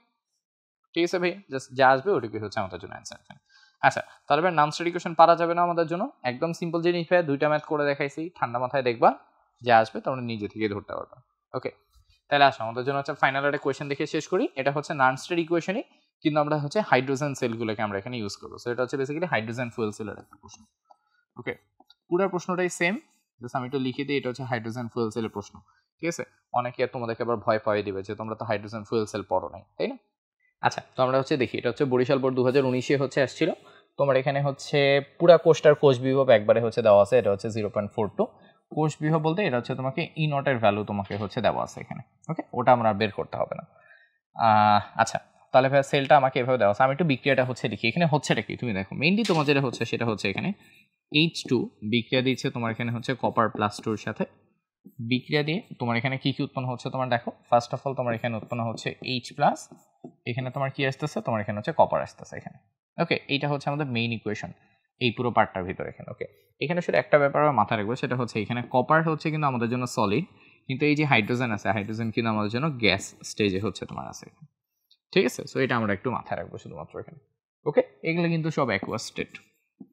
ঠিক আছে ভাই, জাস্ট যা আসবে ওইটাই হচ্ছে আমাদের জন্য অ্যান্সার এখানে। আচ্ছা, তাহলে ভাই নাম স্টাডি কোয়েশ্চেন পারা যাবে না আমাদের জন্য, একদম সিম্পল জিনিস ভাই, দুইটা ম্যাথ করে দেখাইছি, ঠান্ডা মাথায় দেখবা, যা আসবে তোমরা নিজে থেকে ধরতে পারবা। ওকে, তাহলে আসো আমাদের জন্য হচ্ছে ফাইনাল একটা কোয়েশ্চেন দেখে শেষ করি। এটা হচ্ছে নন স্টাডি ইকুয়েশনই, কিন্তু আমরা হচ্ছে হাইড্রোজেন সেলগুলোকে আমরা এখানে ইউজ করবো। সো এটা হচ্ছে বেসিক্যালি হাইড্রোজেন ফুয়েল সেলের একটা প্রশ্ন। ওকে, পুরো প্রশ্নটাই সেম, জাস্ট আমি একটু লিখে দিই, এটা হচ্ছে হাইড্রোজেন ফুয়েল সেলের প্রশ্ন। ঠিক আছে, অনেকে তোমাদেরকে আবার ভয় পাইয়ে দিবে যে তোমরা তো হাইড্রোজেন ফুয়েল সেল পড়ো নাই, তাই না? আচ্ছা, তো আমরা হচ্ছে দেখি, এটা হচ্ছে বরিশাল বোর্ড 2019-এ হচ্ছে আসছিল। তোমার এখানে হচ্ছে পুরা কোষটার কোষ বিভব একবারে হচ্ছে দেওয়া আছে, এটা হচ্ছে 0.42 কোষ বিভব বলতে এটা হচ্ছে তোমাকে ই নটের ভ্যালু তোমাকে হচ্ছে দেওয়া আছে এখানে। ওকে, ওটা আমরা বের করতে হবে না। আচ্ছা, তাহলে ভাই সেলটা আমাকে এভাবে দেওয়া আছে, আমি একটু বিক্রিয়াটা হচ্ছে লিখি। এখানে হচ্ছেটা কি তুমি দেখো, মেইনলি তোমার যেটা হচ্ছে সেটা হচ্ছে এখানে H2 বিক্রিয়া দিচ্ছে তোমার এখানে হচ্ছে কপার প্লাস টুর সাথে, বিক্রিয়া দিয়ে তোমার এখানে কি কি উৎপন্ন হচ্ছে তোমার দেখো, ফার্স্ট অফ অল তোমার এখানে উৎপন্ন হচ্ছে H প্লাস, এখানে তোমার কি আসতেছে, তোমার এখানে হচ্ছে কপার আসতেছে এখানে। ওকে, এইটা হচ্ছে আমাদের মেইন ইকুয়েশন এই পুরো পার্টটার ভিতরে এখানে। ওকে, এখানে শুধু একটা ব্যাপার মাথায় রাখবো, সেটা হচ্ছে এখানে কপার হচ্ছে কিন্তু আমাদের জন্য সলিড, কিন্তু এই যে হাইড্রোজেন আছে, হাইড্রোজেন কিন্তু আমাদের জন্য গ্যাস স্টেজে হচ্ছে তোমার আছে। ঠিক আছে, সো এটা আমরা একটু মাথায় রাখবো শুধুমাত্র এখানে। ওকে, এগুলো কিন্তু সব অ্যাকুয়াস স্টেট,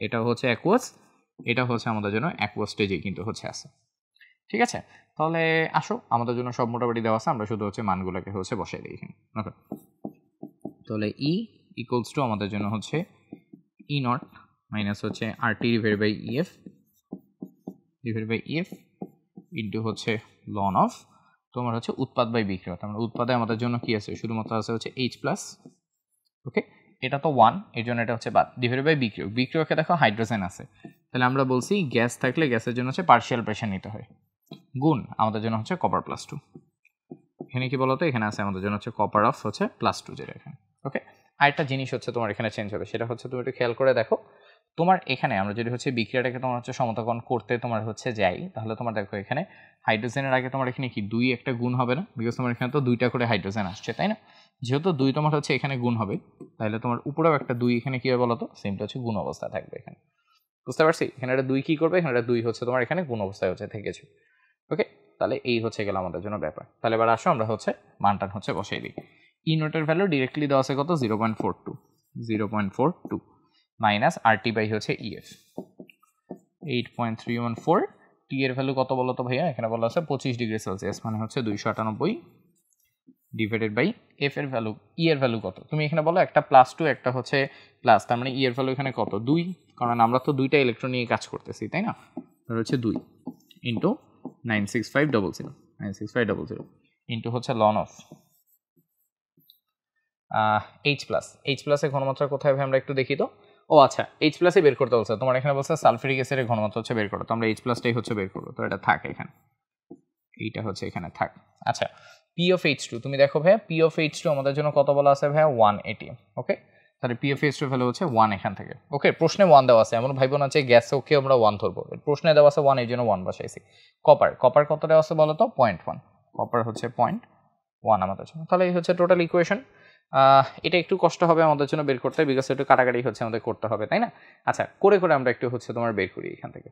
এটা হচ্ছে অ্যাকুয়াস, এটা হচ্ছে আমাদের জন্য অ্যাকুয়াস স্টেজে কিন্তু হচ্ছে আছে। ঠিক আছে, তাহলে আসো আমাদের জন্য সব মোটামুটি দেওয়া আছে, আমরা শুধু হচ্ছে মানগুলোকে হচ্ছে বসাই দিই এখানে। ওকে, তাহলে ই ইকুয়ালস টু আমাদের জন্য হচ্ছে ই নট মাইনাস হচ্ছে R T divided by EF divided by EF into হচ্ছে লন অফ তোমার হচ্ছে উৎপাদ বাই বিক্রিয়া। তার মানে উৎপাদে আমাদের জন্য কি আছে, শুধুমাত্র আছে হচ্ছে এইচ প্লাস। ওকে, এটা তো 1, এর জন্য এটা হচ্ছে বাদ। ডিভাইডেড বাই বিক্রিয়ক, বিক্রিয়কে দেখো হাইড্রোজেন আছে, তাহলে আমরা বলছি গ্যাস থাকলে গ্যাসের জন্য হচ্ছে পার্শিয়াল প্রেশার নিতে হয়, গুণ আমাদের জন্য হচ্ছে কপার প্লাস 2। এখানে কি বলতো, এখানে আছে আমাদের জন্য হচ্ছে কপার অফ হচ্ছে প্লাস 2 যেটা এখানে। ওকে, আরেকটা জিনিস হচ্ছে তোমার এখানে চেঞ্জ হবে, সেটা হচ্ছে তুমি একটু খেয়াল করে দেখো, তোমার এখানে আমরা যদি হচ্ছে বিক্রিয়াটাকে তোমার হচ্ছে সমতাকরণ করতে তোমার হচ্ছে যাই, তাহলে তোমার দেখো এখানে হাইড্রোজেনের আগে তোমার এখানে কি 2 একটা গুণ হবে না, বিকজ তোমার এখানে তো 2টা করে হাইড্রোজেন আসছে, তাই না? যেহেতু 2 তোমার হচ্ছে এখানে গুণ হবে, তাহলে তোমার উপরেও একটা 2 এখানে কি হবে বলতো, সেমটা হচ্ছে গুণ অবস্থা থাকবে এখানে। বুঝতে পারছি? এখানে একটা 2 কি করবে, এখানে একটা 2 হচ্ছে তোমার এখানে গুণ অবস্থায় হচ্ছে থেকেছে। ওকে, তাহলে এই হচ্ছে গেল আমাদের জন্য ব্যাপার। তাহলে এবার আসো আমরা হচ্ছে মানটান হচ্ছে বসাই দিই। ই নোটের ভ্যালু ডিরেক্টলি দেওয়া আছে কত, 0.42 মাইনাস RT বাই হচ্ছে EF 8.314। টি এর ভ্যালু কত বলো তো ভাইয়া, এখানে বলা আছে 25 ডিগ্রি সেলসিয়াস, মানে হচ্ছে 298 ডিভাইডেড বাই এফ এর ভ্যালু, ই এর ভ্যালু কত তুমি এখানে বলো, একটা +2 একটা হচ্ছে প্লাস, তার মানে ই এর ভ্যালু এখানে কত, 2, কারণ আমরা তো 2টা ইলেকট্রন নিয়ে কাজ করতেছি, তাই না? তাহলে হচ্ছে 2 ইন্টু 96500 ইন্টু হচ্ছে ln of H plus. H প্লাসের ঘনমাত্রা কোথায় ভাই আমরা একটু দেখি তো। ও আচ্ছা, এইচ প্লাসে বের করতে বলছে তোমার, এখানে বলছে সালফিউরিক অ্যাসিডের ঘনমাত্রা হচ্ছে বের করো, তো আমরা এইচ প্লাসটাই হচ্ছে বের করবো, তো এটা থাক এখানে, এইটা হচ্ছে এখানে থাক। আচ্ছা, পি অফ এইচ টু তুমি দেখো ভাইয়া, পি অফ এইচ টু আমাদের জন্য কত বলা আছে ভাইয়া, 1 ATM। ওকে, তাহলে P of H two value হচ্ছে 1 এখান থেকে। ওকে, প্রশ্নে 1 দেওয়া আছে, এমন ভাইব না যে গ্যাসে ওকে আমরা 1 ধরবো, প্রশ্নে দেওয়া আছে 1, এই জন্য 1 বসাইছি। কপার, কপার কত দেওয়া আছে বলো তো, 0.1, কপার হচ্ছে 0.1 আমাদের জন্য। তাহলে এই হচ্ছে টোটাল ইকুয়েশন। এটা একটু কষ্ট হবে আমাদের জন্য বের করতে, বিকজ একটু কাটাকাটি হচ্ছে আমাদের করতে হবে, তাই না? আচ্ছা, করে করে আমরা একটু হচ্ছে তোমার বের করি এখান থেকে।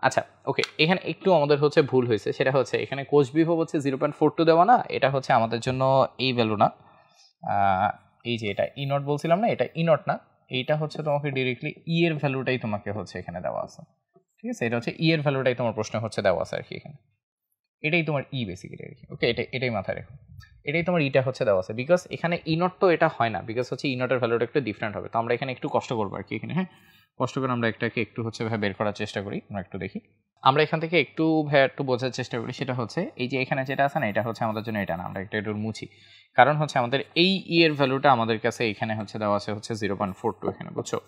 আচ্ছা, ওকে, এখানে একটু আমাদের হচ্ছে ভুল হয়েছে, সেটা হচ্ছে এখানে কোষ বিভব হচ্ছে 0.42 দেওয়া না, এটা হচ্ছে আমাদের জন্য এই ভ্যালু না, এই যে এটা ই নট বলছিলাম না, এটা ই নট না, এইটা হচ্ছে তোমাকে ডিরেক্টলি ই এর ভ্যালুটাই তোমাকে হচ্ছে এখানে দেওয়া আছে, ঠিক আছে? এটা হচ্ছে ই এর ভ্যালুটাই তোমার প্রশ্ন হচ্ছে দেওয়া আছে আর কি এখানে, এটাই তোমার ই বেসিক্যালি আর কি। ওকে, এটাই মাথায় রেখো, এটাই তোমার ইটা হচ্ছে দেওয়া আছে, বিকজ এখানে ই নট তো এটা হয় না, বিকজ হচ্ছে ই নটের ভ্যালুটা একটু ডিফারেন্ট হবে, তো আমরা এখানে একটু কষ্ট করবো আর কি এখানে। হ্যাঁ, কষ্ট করে আমরা একটাকে একটু হচ্ছে ভাই বের করার চেষ্টা করি, আমরা একটু দেখি, আমরা এখান থেকে একটু ভাই একটু বোঝার চেষ্টা করি। সেটা হচ্ছে এই যে এখানে যেটা আছে না, এটা হচ্ছে আমাদের জন্য এটা না, আমরা একটু মুছি, কারণ হচ্ছে আমাদের এই ই এর ভ্যালুটা আমাদের কাছে এখানে হচ্ছে দেওয়া আছে হচ্ছে 0.42 এখানে, বুঝছো?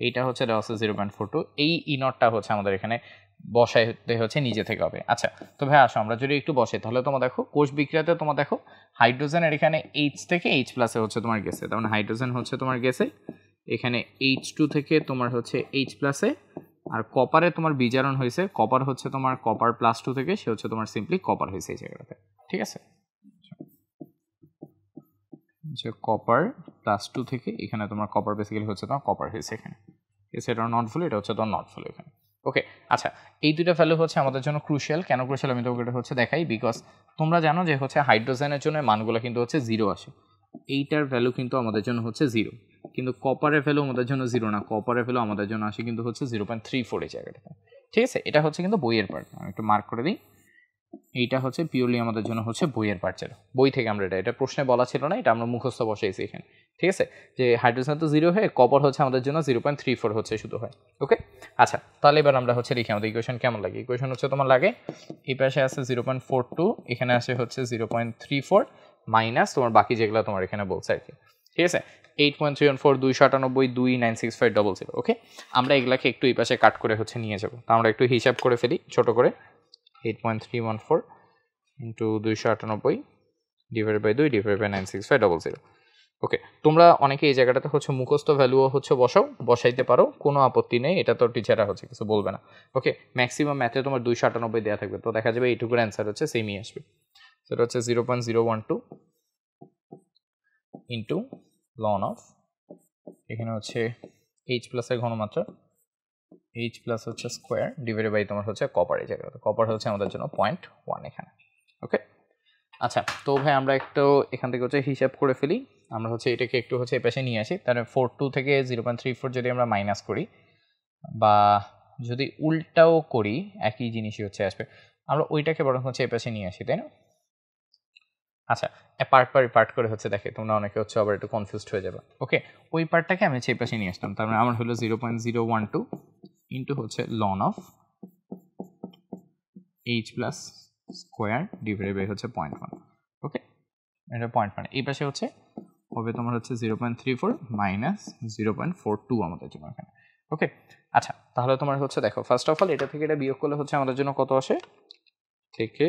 এইটা হচ্ছে দেওয়া আছে 0.42, এই ই নটটা হচ্ছে আমাদের এখানে বসাইতে হচ্ছে নিজে থেকে হবে। আচ্ছা, তো ভাই আসো আমরা যদি একটু বসে, তাহলে তোমার দেখো কোষ বিক্রিয়াতে তোমার দেখো হাইড্রোজেনের এখানে এইচ থেকে এইচ প্লাসে হচ্ছে তোমার গেছে, তার মানে হাইড্রোজেন হচ্ছে তোমার গেছে এখানে H2 থেকে তোমার হচ্ছে H প্লাসে, আর কপারে তোমার বিজারণ হয়েছে, কপার হচ্ছে তোমার কপার +2 থেকে, সে হচ্ছে তোমার সিম্পলি কপার হয়েছে এই জায়গাটাতে, ঠিক আছে? যে কপার +2 থেকে এখানে তোমার কপার বেসিক্যালি হচ্ছে তোমার কপার হয়েছে এখানে, ঠিক আছে? এটা নট ফুল, এটা হচ্ছে তোমার নট ফুল এখানে। ওকে, আচ্ছা, এই দুইটা ভ্যালু হচ্ছে আমাদের জন্য ক্রুশিয়াল। কেন ক্রুশিয়াল আমি তোমাকে এটা হচ্ছে দেখাই, বিকজ তোমরা জানো যে হচ্ছে হাইড্রোজেনের জন্য মানগুলো কিন্তু হচ্ছে 0 আসে, এইটার ভ্যালু কিন্তু আমাদের জন্য হচ্ছে 0, কিন্তু কপারের ভ্যালু আমাদের জন্য 0 না, কপারের ভ্যালু আমাদের জন্য আসে কিন্তু হচ্ছে 0.34 এই জায়গাটাতে, ঠিক আছে? এটা হচ্ছে কিন্তু বইয়ের পার্ট, আমি একটু মার্ক করে দিই, এইটা হচ্ছে পিওরলি আমাদের জন্য হচ্ছে বইয়ের পার্ট, ছিল বই থেকে আমরা এটা প্রশ্নে বলা ছিল না, এটা আমরা মুখস্থ বসাইছি এখানে, ঠিক আছে? যে হাইড্রোজেন তো 0 হয়ে কপার হচ্ছে আমাদের জন্য 0.34 হচ্ছে শুধু হয়। ওকে, আচ্ছা, তাহলে এবার আমরা হচ্ছে লিখি আমাদের ইকুয়েশন কেমন লাগে। ইকুয়েশন হচ্ছে তোমার লাগে এই পাশে আছে 0.42, এখানে আসে হচ্ছে 0.34 মাইনাস তোমার বাকি যেগুলো তোমার এখানে বলছে আর কি, ঠিক আছে? 8.314 298 2965000। ওকে, আমরা এগুলাকে একটু এই পাশে কাট করে হচ্ছে নিয়ে যাবো, তো আমরা একটু হিসাব করে ফেলি ছোট করে। 8.314 into 298 divided by 2 divided by 96500। Okay, তোমরা অনেকে এই জায়গাটাতে হচ্ছে মুখস্থ ভ্যালুও হচ্ছে বসাইতে পারো, কোনো আপত্তি নেই, এটা তো টিচাররা হচ্ছে কিছু বলবে না। ওকে, ম্যাক্সিমাম ম্যাথে তোমার 298 দেওয়া থাকবে, তো দেখা যাবে এইটুকুর অ্যান্সার হচ্ছে সেমই আসবে, সেটা হচ্ছে 0.012 ইন্টু লন অফ, এখানে হচ্ছে এইচ প্লাসের ঘনমাত্রা, এইচ প্লাস হচ্ছে স্কোয়ার ডিভাইডেড বাই তোমার হচ্ছে কপার, এই জায়গাটা কপার হচ্ছে আমাদের জন্য 0.1 এখানে। ওকে, আচ্ছা, তো ভাই আমরা একটু এখান থেকে হচ্ছে হিসাব করে ফেলি, আমরা হচ্ছে এটাকে একটু হচ্ছে এই পাশে নিয়ে আসি, তাহলে 42 থেকে 0.34 যদি আমরা মাইনাস করি বা যদি উল্টাও করি একই জিনিসই হচ্ছে আসবে, আমরা ওইটাকে বরং হচ্ছে এই পাশে নিয়ে আসি, তাই না? আচ্ছা, পার্ট করে হচ্ছে দেখে তোমরা অনেকে হচ্ছে আবার একটু কনফিউজড হয়ে যাবে। ওকে, ওই পার্টটাকে আমি হচ্ছে এই পাশে নিয়ে আসতাম, তার মানে আমার হলো 0.012 ইন্টু হচ্ছে ln of H plus square divided by হচ্ছে 0.1। ওকে, এটা 0.1। এই পাশে হচ্ছে হবে তোমার হচ্ছে 0.34 মাইনাস 0.42 আমাদের জন্য এখানে। ওকে, আচ্ছা তাহলে তোমার হচ্ছে দেখো ফার্স্ট অফ অল এটা থেকে এটা বিয়োগ করলে হচ্ছে আমাদের জন্য কত আসে, থেকে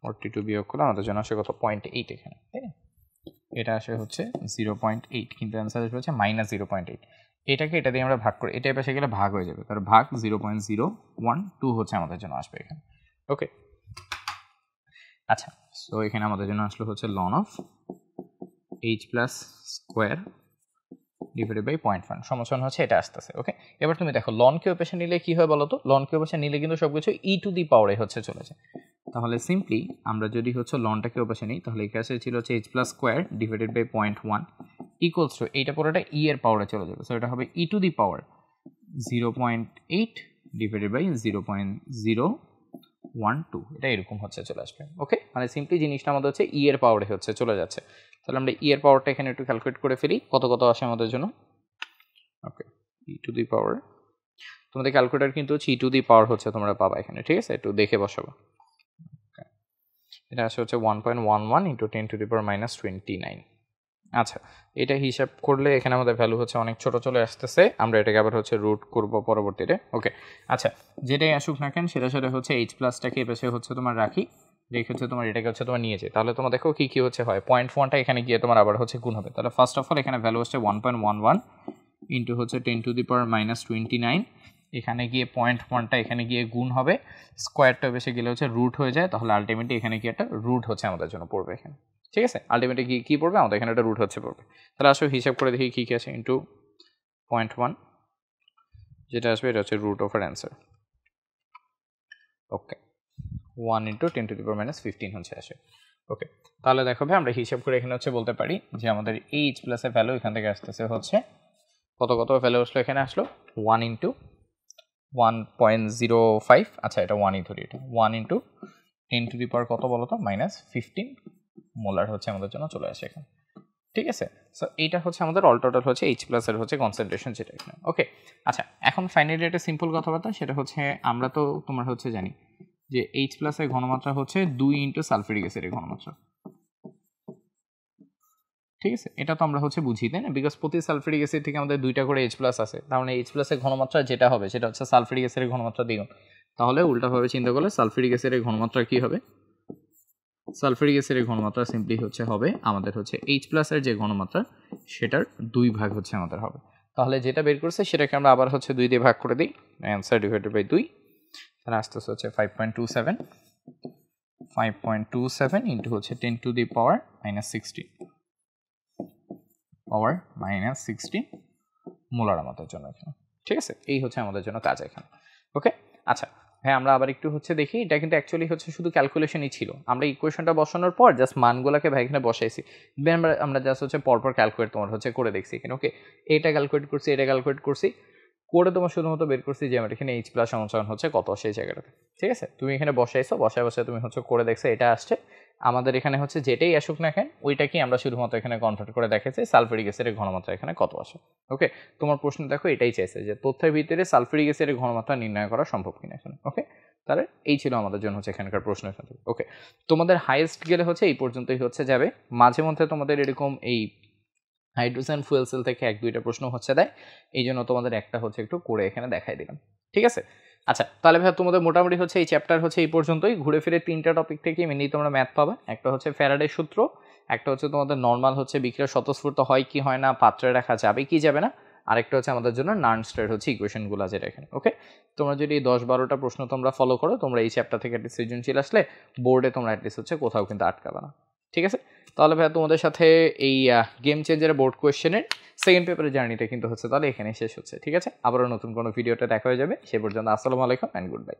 42 বিয়োগ করলে আমাদের জন্য আসে কত, 0.8 এখানে, তাই না? এটা আসে হচ্ছে 0.8, কিন্তু অ্যান্সার আসবে হচ্ছে মাইনাস 0.8। এটাকে এটা দিয়ে আমরা ভাগ করি, এটা পাশে গেলে ভাগ হয়ে যাবে, তার ভাগ 0.012 হচ্ছে আমাদের জন্য আসবে এখানে। ওকে, আচ্ছা সো এখানে আমাদের জন্য আসলে হচ্ছে ln of H plus square divided by 0.1 সমান হচ্ছে এটা আসতেছে। ওকে, এবার তুমি দেখো লন কে পেশে নিলে কি হয় বলো তো, লন কে পেশে নিলে কিন্তু সবকিছু ই টু দি পাওয়ারে হচ্ছে চলে যায়। তাহলে সিম্পলি আমরা যদি হচ্ছে লনটাকে পেশে নিই, তাহলে এখানে ছিল হচ্ছে H plus square divided by 0.1 equals to এইটা পুরোটা ই এর পাওয়ারে চলে যাবে, সো এটা হবে e to the power 0.8 divided by 0.012, এটা এরকম হচ্ছে চলে আসবে। ওকে, মানে সিম্পলি জিনিসটা আমাদের হচ্ছে ই এর পাওয়ারে হচ্ছে চলে যাচ্ছে। তাহলে আমরা ই এর পাওয়ারটা এখানে একটু ক্যালকুলেট করে ফেলি, কত কত আসে আমাদের জন্য। ওকে, ই টু দি পাওয়ার, তোমাদের ক্যালকুলেটর কিন্তু হচ্ছে ই টু দি পাওয়ার হচ্ছে তোমরা পাবা এখানে, ঠিক আছে? একটু দেখে বসাবো। এটা আসে হচ্ছে 1.11 into 10 to the power minus 29। আচ্ছা, এটা হিসাব করলে এখানে আমাদের ভ্যালু হচ্ছে অনেক ছোট চলে আসতেছে, আমরা এটাকে আবার হচ্ছে রুট করব পরবর্তীতে। ওকে, আচ্ছা যেটাই আসুক না কেন সেটা সেটা হচ্ছে এইচ প্লাসটাকে এ পাশে হচ্ছে তোমার রাখি, রেখে হচ্ছে তোমার এটাকে হচ্ছে তোমার নিয়ে যায়, তাহলে তোমার দেখো কী কী হচ্ছে হয়, 0.1টা এখানে গিয়ে তোমার আবার হচ্ছে গুণ হবে। তাহলে ফার্স্ট অফ অল এখানে ভ্যালু হচ্ছে 1.11 ইন্টু হচ্ছে 10 টু দি পাওয়ার মাইনাস 29, এখানে গিয়ে 0.1টা এখানে গিয়ে গুণ হবে, স্কোয়ারটা বেশি গেলে হচ্ছে রুট হয়ে যায়, তাহলে আলটিমেটলি এখানে কি একটা রুট হচ্ছে আমাদের জন্য পড়বে এখানে, ঠিক আছে? আলটিমেটলি কী পড়বে আমাদের এখানে একটা রুট হচ্ছে পড়বে। তাহলে আসলে হিসাব করে দেখি কী কী আছে, ইন্টু 0.1 যেটা আসবে এটা হচ্ছে root over answer. Okay, 1 into 10 to the power minus 15 হচ্ছে আসে। ওকে, তাহলে দেখো ভাই আমরা হিসাব করে এখানে হচ্ছে বলতে পারি যে আমাদের এইচ প্লাসের ভ্যালু এখান থেকে আসতেছে হচ্ছে কত কত ভ্যালু আসলো, এখানে আসলো 1 ইন্টু 1.05, আচ্ছা এটা 1ই ধরি, এটা 1 ইন্টু 10 টু দি পাওয়ার কত বলো তো, মাইনাস 15 মোলার হচ্ছে আমাদের জন্য চলে আসে এখানে, ঠিক আছে? সো এইটা হচ্ছে আমাদের অল টোটাল হচ্ছে এইচ প্লাসের হচ্ছে কনসেন্ট্রেশন যেটা এখানে। ওকে, আচ্ছা এখন ফাইনালি একটা সিম্পল কথাবার্তা, সেটা হচ্ছে আমরা তো তোমার হচ্ছে জানি যে এইচ প্লাসের ঘনমাত্রা হচ্ছে 2 ইন্টু সালফিউরিক অ্যাসিডের ঘনমাত্রা, ঠিক আছে? এটা তো আমরা হচ্ছে বুঝি, তাই না? বিকজ প্রতি সালফিউরিক অ্যাসিড থেকে আমাদের 2টা করে এইচ প্লাস আছে, তার মানে এইচ প্লাসের ঘনমাত্রা যেটা হবে সেটা হচ্ছে সালফিউরিক অ্যাসিডের ঘনমাত্রা দ্বিগুণ। তাহলে উল্টাভাবে চিন্তা করলে সালফিউরিক অ্যাসিডের ঘনমাত্রা কী হবে, সালফিউরিক অ্যাসিডের ঘনমাত্রা সিম্পলি হচ্ছে হবে আমাদের হচ্ছে এইচ প্লাসের যে ঘনমাত্রা সেটার 2 ভাগ হচ্ছে আমাদের হবে। তাহলে যেটা বের করছে সেটাকে আমরা আবার হচ্ছে 2 দিয়ে ভাগ করে দিই, অ্যান্সার ডিভাইডেড বাই 2, তাহলে আসতে হচ্ছে 5.27 ইন্টু হচ্ছে 10 to the power minus 16 molar আমাদের জন্য এখানে, ঠিক আছে? এই হচ্ছে আমাদের জন্য কাজ এখানে। ওকে, আচ্ছা হ্যাঁ আমরা আবার একটু হচ্ছে দেখি, এটা কিন্তু অ্যাকচুয়ালি হচ্ছে শুধু ক্যালকুলেশনই ছিল, আমরা ইকুয়েশনটা বসানোর পর জাস্ট মানগুলোকে ভাই এখানে বসাইছি, দেন আমরা জাস্ট হচ্ছে পরপর ক্যালকুলেট তোমার হচ্ছে করে দেখছি এখানে। ওকে, এটা ক্যালকুলেট করছি, এটা ক্যালকুলেট করছি, করে তোমার শুধুমাত্র বের করছি যে আমার এখানে এইচ প্লাস সমান হচ্ছে কত সেই জায়গাটাতে, ঠিক আছে? তুমি এখানে বসাইছো, বসায় তুমি হচ্ছে করে দেখছো এটা আসছে, আমাদের এখানে হচ্ছে যেটাই আসুক না কেন ওইটাকেই আমরা শুধুমাত্র এখানে কনভার্ট করে দেখাচ্ছি সালফিউরিক অ্যাসিডের ঘনমাত্রা এখানে কত আসে। ওকে, তোমার প্রশ্ন দেখো এটাই চাইছে যে তথ্যের ভিতরে সালফিউরিক অ্যাসিডের ঘনমাত্রা নির্ণয় করা সম্ভব কিনা এখানে। ওকে, তাহলে এই ছিল আমাদের জন্য হচ্ছে এখানকার প্রশ্ন এখান থেকে। ওকে, তোমাদের হাইয়েস্ট গেলে হচ্ছে এই পর্যন্তই হচ্ছে যাবে, মাঝে মধ্যে তোমাদের এরকম এই হাইড্রোজেন ফুয়েল সেল থেকে 1-2টা প্রশ্ন হচ্ছে দেয়, এই জন্য তোমাদের একটা হচ্ছে একটু করে এখানে দেখাই দিলাম, ঠিক আছে? আচ্ছা তাহলে ভাই তোমাদের মোটামুটি হচ্ছে এই চ্যাপ্টার হচ্ছে এই পর্যন্তই, ঘুরে ফিরে 3টা টপিক থেকে মেনলি তোমরা ম্যাথ পাবে, একটা হচ্ছে ফ্যারাডের সূত্র, একটা হচ্ছে তোমাদের নর্মাল হচ্ছে বিক্রিয়া স্বতঃস্ফূর্ত হয় কি হয় না, পাত্রে রাখা যাবে কি যাবে না, আরেকটা হচ্ছে আমাদের জন্য নার্নস্টেড হচ্ছে ইকুয়েশনগুলো যেটা এখানে। ওকে, তোমরা যদি 10-12টা প্রশ্ন তোমরা ফলো করো, তোমরা এই চ্যাপ্টার থেকে একটা সৃজনশীল আসলে বোর্ডে তোমরা অ্যাটলিস্ট হচ্ছে কোথাও কিন্তু আটকাবে না, ঠিক আছে? তাহলে ভাইয়া তোমাদের সাথে এই গেম চেঞ্জারের বোর্ড কোয়েশ্চেনের সেকেন্ড পেপারের জার্নিটা কিন্তু হচ্ছে তাহলে এখানে শেষ হচ্ছে, ঠিক আছে? আবারও নতুন কোনো ভিডিওতে দেখা হয়ে যাবে, সে পর্যন্ত আসসালামু আলাইকুম অ্যান্ড গুড বাই।